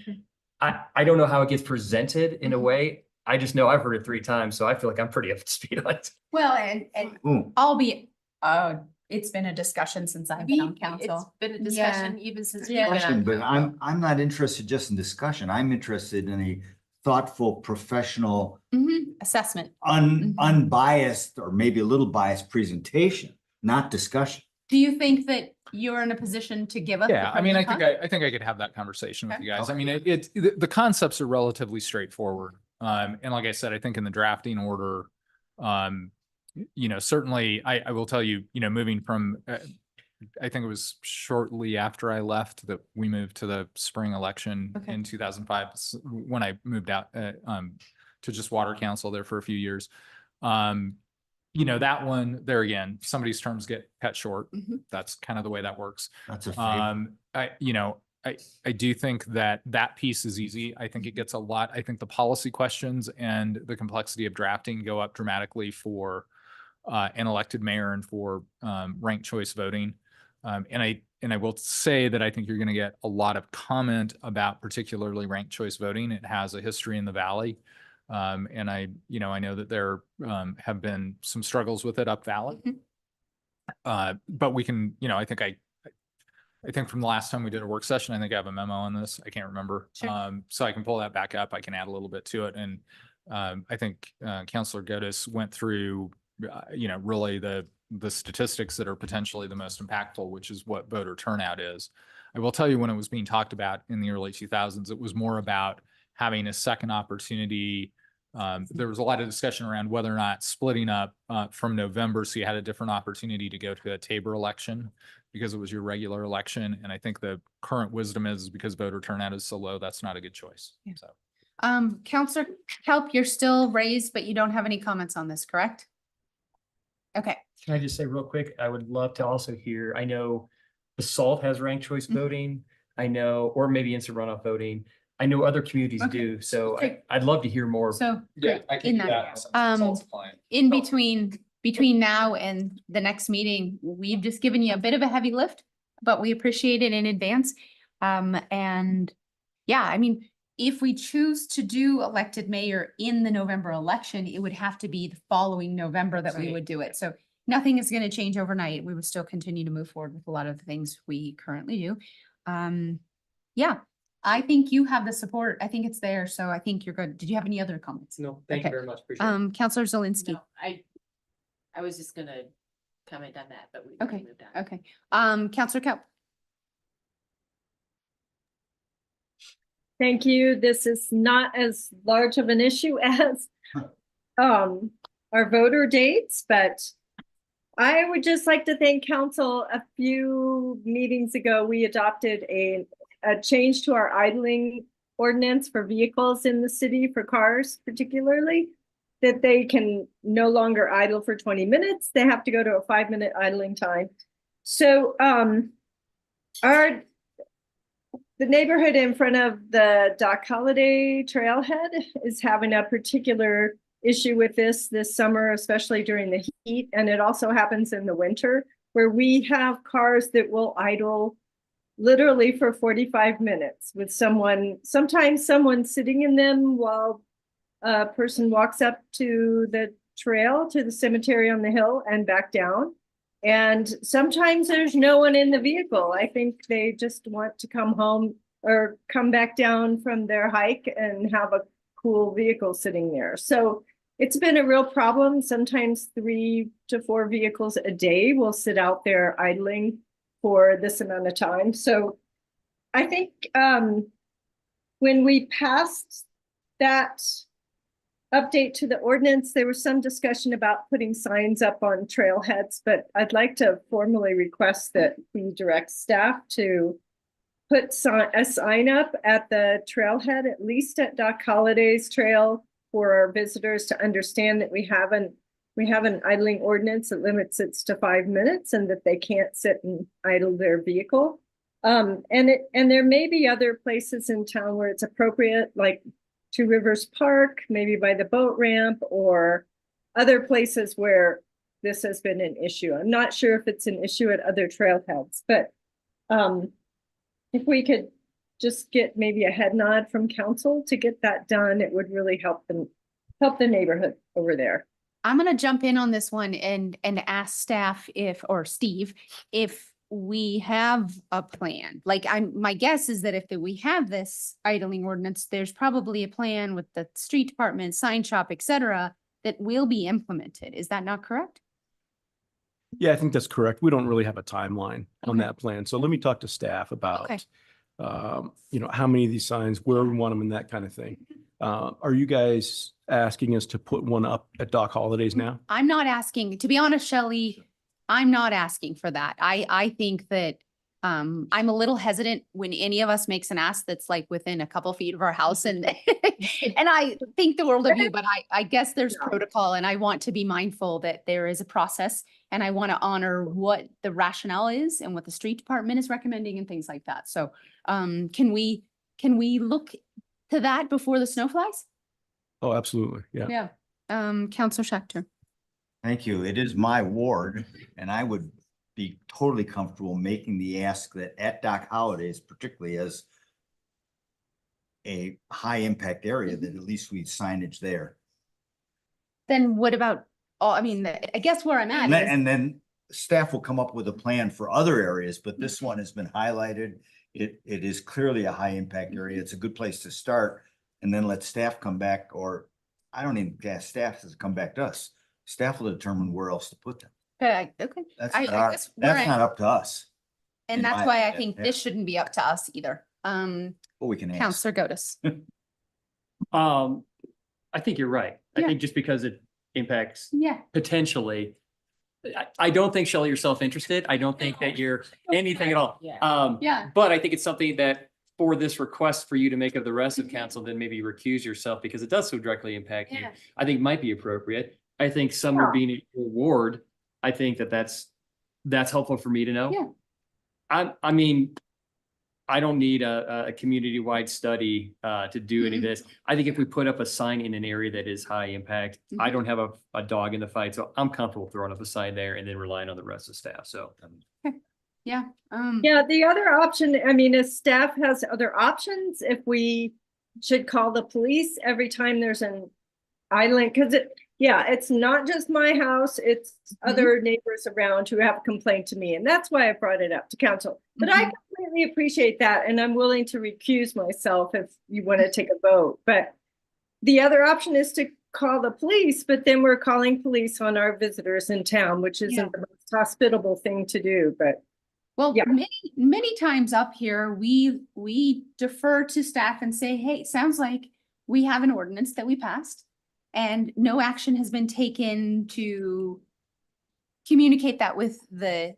I don't know how it gets presented in a way. I just know I've heard it 3 times, so I feel like I'm pretty up to speed on it. Well, and it's been a discussion since I've been on council. It's been a discussion even since. Yeah. you've been on But council. I'm not interested just in discussion. I'm interested in a thoughtful, professional, Assessment. unbiased, or maybe a little biased presentation, not discussion. Do you think that you're in a position to give us? Yeah, I mean, I think I could have that conversation with Okay. you guys. I mean, the concepts are relatively straightforward. And like I said, I think in the drafting order, certainly I will tell you, moving from, I think it was shortly after I left that we moved to the spring election in 2005 when I moved out, to just water council there for a few years. That one there again, somebody's terms get cut short. That's kind of the way that works. That's a favorite. I do think that piece is easy. I think it gets a lot. I think the policy questions and the complexity of drafting go up dramatically for an elected mayor and for ranked choice voting. And I will say that I think you're going to get a lot of comment about particularly ranked choice voting. It has a history in the Valley. And I know that there have been some struggles with it up Valley. But we can, I think from the last time we did a work session, I think I have a memo on this. I can't remember. Sure. So I can pull that back up. I can add a little bit to it. And I think Councilor Godis went through, really the statistics that are potentially the most impactful, which is what voter turnout is. I will tell you, when it was being talked about in the early 2000s, it was more about having a second opportunity. There was a lot of discussion around whether or not splitting up from November, so you had a different opportunity to go to a Tabor election because it was your regular election. And I think the current wisdom is because voter turnout is so low, that's not a good choice. Yeah. So, Counselor Kelp, you're still raised, but you don't have any comments on this, correct? Okay. Can I just say real quick, I would love to also hear, I know the SALT has ranked choice voting. I know, or maybe instant runoff voting. I know other communities do. So Okay. I'd love to hear more. So yeah, I can in do that, that. in between now and the next meeting, we've just given you a bit of a heavy lift, but we appreciate it in advance. And yeah, I mean, if we choose to do elected mayor in the November election, it would have to be the following November that we would do it. So nothing is going to change overnight. We would still continue to move forward with a lot of the things we currently do. Yeah, I think you have the support. I think it's there. So I think you're good. Did you have any other comments? No, thank you Okay. very much. Appreciate it. Counselor Zelinski. No, I was just gonna comment on that, but we Okay. moved on. Okay. Counselor Kelp. Thank you. This is not as large of an issue as our voter dates, but I would just like to thank council. A few meetings ago, we adopted a change to our idling ordinance for vehicles in the city, for cars particularly, that they can no longer idle for 20 minutes. They have to go to a 5-minute idling time. So the neighborhood in front of the Doc Holiday Trailhead is having a particular issue with this summer, especially during the heat. And it also happens in the winter, where we have cars that will idle literally for 45 minutes with sometimes someone sitting in them while a person walks up to the trail, to the cemetery on the hill and back down. And sometimes there's no one in the vehicle. I think they just want to come home or come back down from their hike and have a cool vehicle sitting there. So it's been a real problem. Sometimes 3 to 4 vehicles a day will sit out there idling for this amount of time. So I think when we passed that update to the ordinance, there was some discussion about putting signs up on trailheads, but I'd like to formally request that we direct staff to put a sign up at the trailhead, at least at Doc Holiday's trail, for our visitors to understand that we have an idling ordinance that limits it to 5 minutes and that they can't sit and idle their vehicle. And there may be other places in town where it's appropriate, like Two Rivers Park, maybe by the boat ramp, or other places where this has been an issue. I'm not sure if it's an issue at other trailheads, but if we could just get maybe a head nod from council to get that done, it would really help the neighborhood over there. I'm going to jump in on this one and ask staff or Steve, if we have a plan. Like my guess is that if we have this idling ordinance, there's probably a plan with the street department, sign shop, et cetera, that will be implemented. Is that not correct? Yeah, I think that's correct. We don't really have a timeline on that plan. So let me talk to staff about, how many of these signs, where we want them and that kind of thing. Are you guys asking us to put one up at Doc Holidays now? I'm not asking, to be honest, Shelley, I'm not asking for that. I think that I'm a little hesitant when any of us makes an ask that's like within a couple feet of our house and and I think the world of you, but I guess there's protocol and I want to be mindful that there is a process and I want to honor what the rationale is and what the street department is recommending and things like that. So can we look to that before the snow flies? Oh, absolutely. Yeah. Yeah. Counselor Schechter. Thank you. It is my ward, and I would be totally comfortable making the ask that at Dock Holidays, particularly as a high impact area, that at least we signage there. Then what about, I mean, I guess where I'm at is. And then staff will come up with a plan for other areas, but this one has been highlighted. It is clearly a high impact area. It's a good place to start. And then let staff come back, or I don't even ask staff to come back to us. Staff will determine where else to put them. Okay. That's I not guess where that's not up to us. And in that's my why I opinion, think this shouldn't be up to us either. But we can ask. Counselor Gotis. I think you're right. I Yeah. think just because it impacts Yeah. potentially, I don't think, Shelley, you're self-interested. I don't think that you're anything at all. Yeah. But I think it's something that for this request for you to make of the rest of council, then maybe recuse yourself because it does so directly impact you. Yeah. I think might be appropriate. I think Summer being a reward, I think that's helpful for me to know. Yeah. I mean, I don't need a community-wide study to do any of this. I think if we put up a sign in an area that is high impact, I don't have a dog in the fight, so I'm comfortable throwing up a sign there and then relying on the rest of the staff. So. Yeah. Yeah, the other option, I mean, if staff has other options, if we should call the police every time there's an island, because it's not just my house, it's other neighbors around who have complained to me. And that's why I brought it up to council. But I completely appreciate that. And I'm willing to recuse myself if you want to take a vote. But the other option is to call the police, but then we're calling police on our visitors in town, which isn't the most hospitable thing to do. But well, many times up here, we defer to staff and say, hey, it sounds like we have an ordinance that we passed and no action has been taken to communicate that with the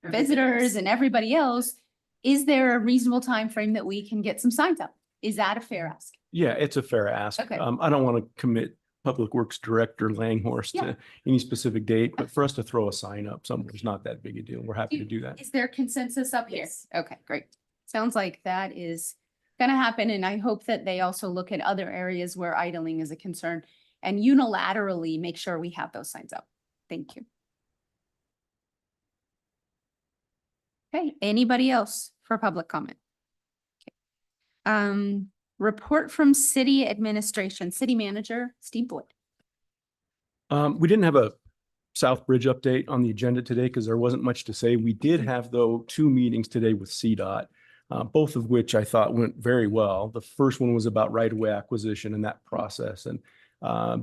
visitors and everybody else. Is there a reasonable time frame that we can get some signs up? Is that a fair ask? Yeah, it's a fair ask. Okay. I don't want to commit Public Works Director Langhorst to any specific date, but for us to throw a sign up somewhere is not that big a deal. We're happy to do that. Is there consensus up here? Okay, great. Sounds like that is gonna happen, and I hope that they also look at other areas where idling is a concern and unilaterally make sure we have those signs up. Thank you. Okay, anybody else for public comment? Okay. Report from city administration, city manager, Steve Boyd. We didn't have a South Bridge update on the agenda today because there wasn't much to say. We did have, though, 2 meetings today with CDOT, both of which I thought went very well. The first one was about right-of-way acquisition and that process, and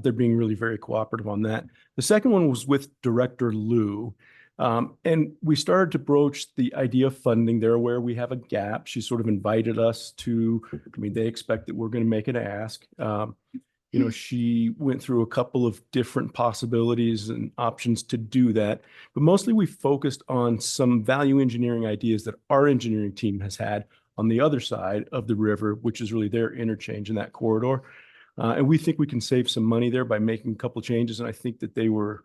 they're being really very cooperative on that. The second one was with Director Liu. And we started to broach the idea of funding. They're aware we have a gap. She sort of invited us to, I mean, they expect that we're going to make an ask. She went through a couple of different possibilities and options to do that. But mostly we focused on some value engineering ideas that our engineering team has had on the other side of the river, which is really their interchange in that corridor. And we think we can save some money there by making a couple of changes. And I think that they were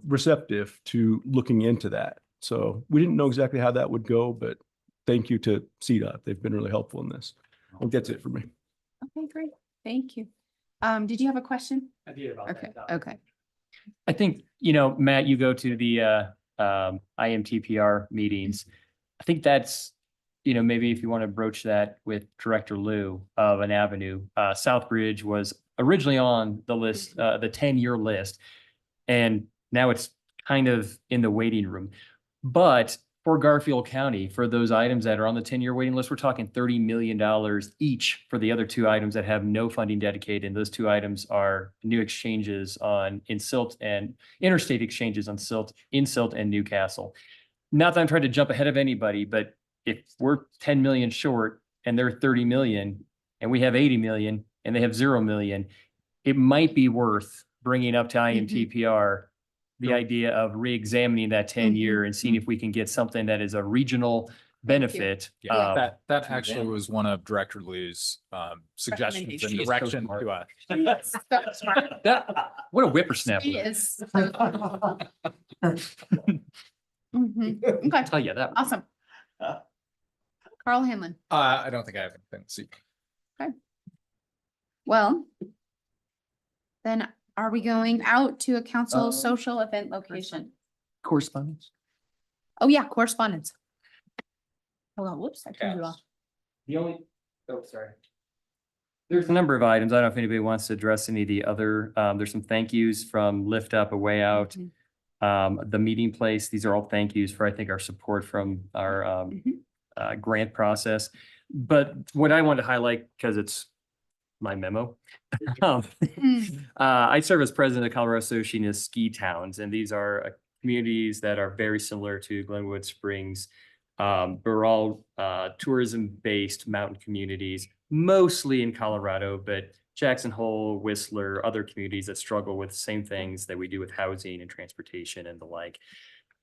receptive to looking into that. So we didn't know exactly how that would go, but thank you to CDOT. They've been really helpful in this. I think that's it for me. Okay, great. Thank you. Did you have a question? I did about Okay, that. okay. I think, Matt, you go to the IMTPR meetings. I think that's, maybe if you want to broach that with Director Liu of an avenue. Southbridge was originally on the list, the 10-year list, and now it's kind of in the waiting room. But for Garfield County, for those items that are on the 10-year waiting list, we're talking $30 million each for the other 2 items that have no funding dedicated. And those 2 items are new exchanges in Silt and interstate exchanges on in Silt and Newcastle. Not that I'm trying to jump ahead of anybody, but if we're 10 million short and they're 30 million and we have 80 million and they have 0 million, it might be worth bringing up to IMTPR the idea of re-examining that 10-year and seeing if we can get something that is a regional benefit. Yeah, that actually was one of Director Liu's suggestions and She is so direction smart. to us. Yes, that's smart. What a whippersnapper. He is. Mhm. Okay, Tell you that. awesome. Carl Hanlon. I don't think I have anything to see. Well, then are we going out to a council social event location? Correspondence. Oh, yeah, correspondence. Hold on, whoops, I turned it off. The only, sorry. There's a number of items. I don't know if anybody wants to address any of the other, there's some thank yous from Lift Up, A Way Out. The meeting place, these are all thank yous for, I think, our support from our grant process. But what I want to highlight, because it's my memo. I serve as president of Colorado Association of Ski Towns, and these are communities that are very similar to Glenwood Springs. We're all tourism-based mountain communities, mostly in Colorado, but Jackson Hole, Whistler, other communities that struggle with the same things that we do with housing and transportation and the like.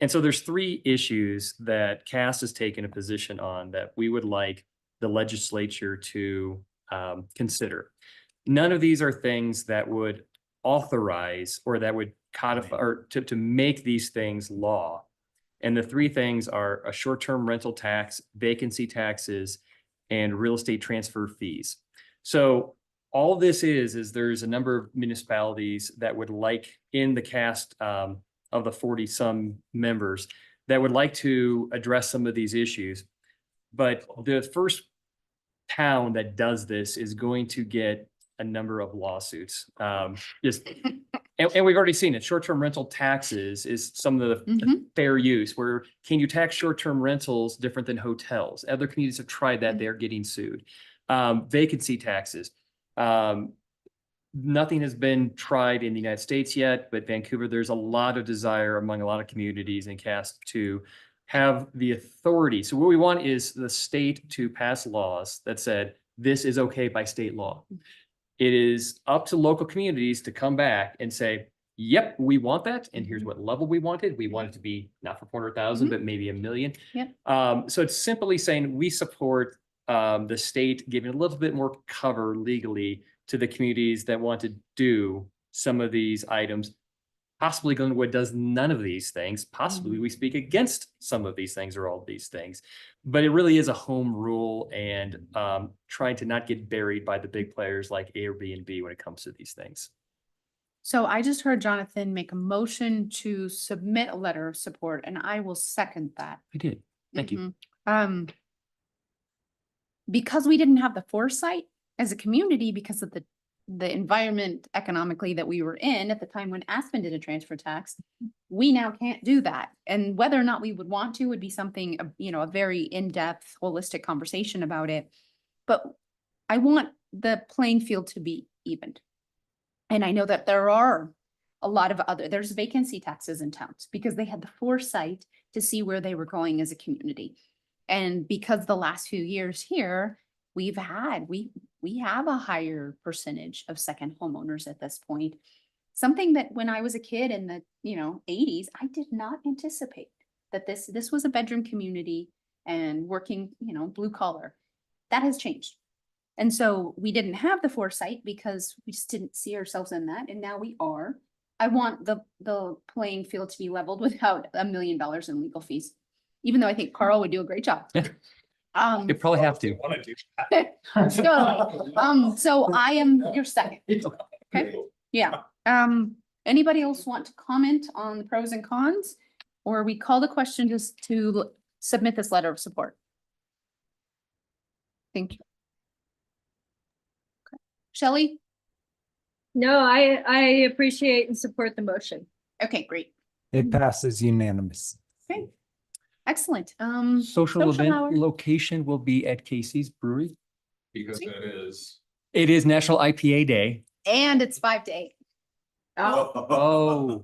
And so there's 3 issues that CAST has taken a position on that we would like the legislature to consider. None of these are things that would authorize or that would codify or to make these things law. And the 3 things are a short-term rental tax, vacancy taxes, and real estate transfer fees. So all this is there's a number of municipalities that would like in the cast of the 40 some members that would like to address some of these issues. But the first town that does this is going to get a number of lawsuits. And we've already seen it. Short-term rental taxes is some of the fair use where can you tax short-term rentals different than hotels? Other communities have tried that. They're getting sued. Vacancy taxes. Nothing has been tried in the United States yet, but Vancouver, there's a lot of desire among a lot of communities and CAST to have the authority. So what we want is the state to pass laws that said, this is okay by state law. It is up to local communities to come back and say, yep, we want that. And here's what level we want it. We want it to be not for 400,000, but maybe $1 million. Yep. So it's simply saying we support the state giving a little bit more cover legally to the communities that want to do some of these items. Possibly Glenwood does none of these things. Possibly we speak against some of these things or all of these things. But it really is a home rule and trying to not get buried by the big players like Airbnb when it comes to these things. So I just heard Jonathan make a motion to submit a letter of support, and I will second that. I did. Thank you. Because we didn't have the foresight as a community because of the environment economically that we were in at the time when Aspen did a transfer tax, we now can't do that. And whether or not we would want to would be something, a very in-depth, holistic conversation about it. But I want the playing field to be evened. And I know that there are a lot of there's vacancy taxes in towns because they had the foresight to see where they were going as a community. And because the last few years here, we have a higher percentage of second homeowners at this point. Something that when I was a kid in the 80s, I did not anticipate that this was a bedroom community and working, blue collar. That has changed. And so we didn't have the foresight because we just didn't see ourselves in that. And now we are. I want the playing field to be leveled without $1 million in legal fees, even though I think Carl would do a great job. You probably have to. So I am your second. Okay. Yeah. Anybody else want to comment on the pros and cons? Or we call the question just to submit this letter of support? Thank you. Okay. Shelley? No, I appreciate and support the motion. Okay, great. It passes unanimous. Okay. Excellent. Social event hour. location will be at Casey's Brewery. Because It is National IPA Day. And it's 5 to 8. Oh.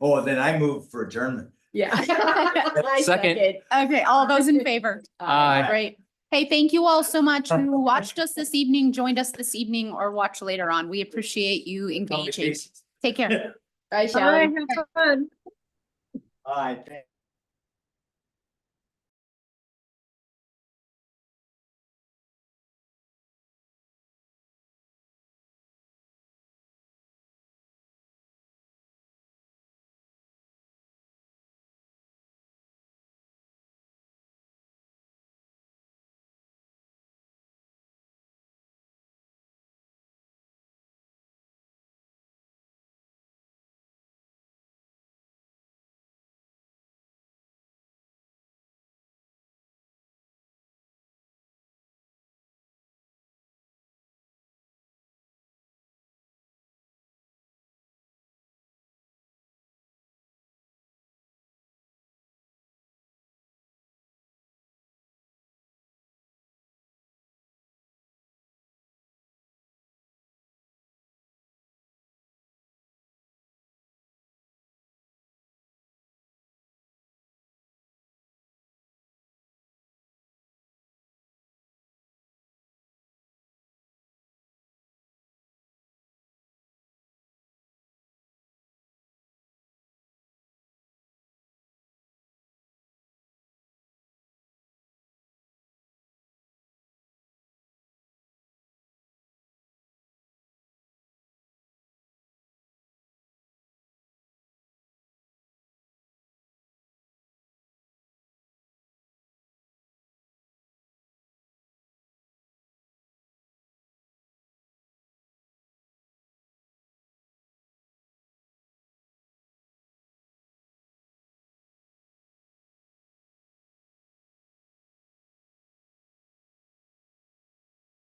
Oh, then I move for adjournment. Yeah. Second. Okay, all those in favor? Aye. Great. Hey, thank you all so much who watched us this evening, joined us this evening, or watch later on. We appreciate you engaging. Take care. Bye, Bye, Shelley. have fun. All right.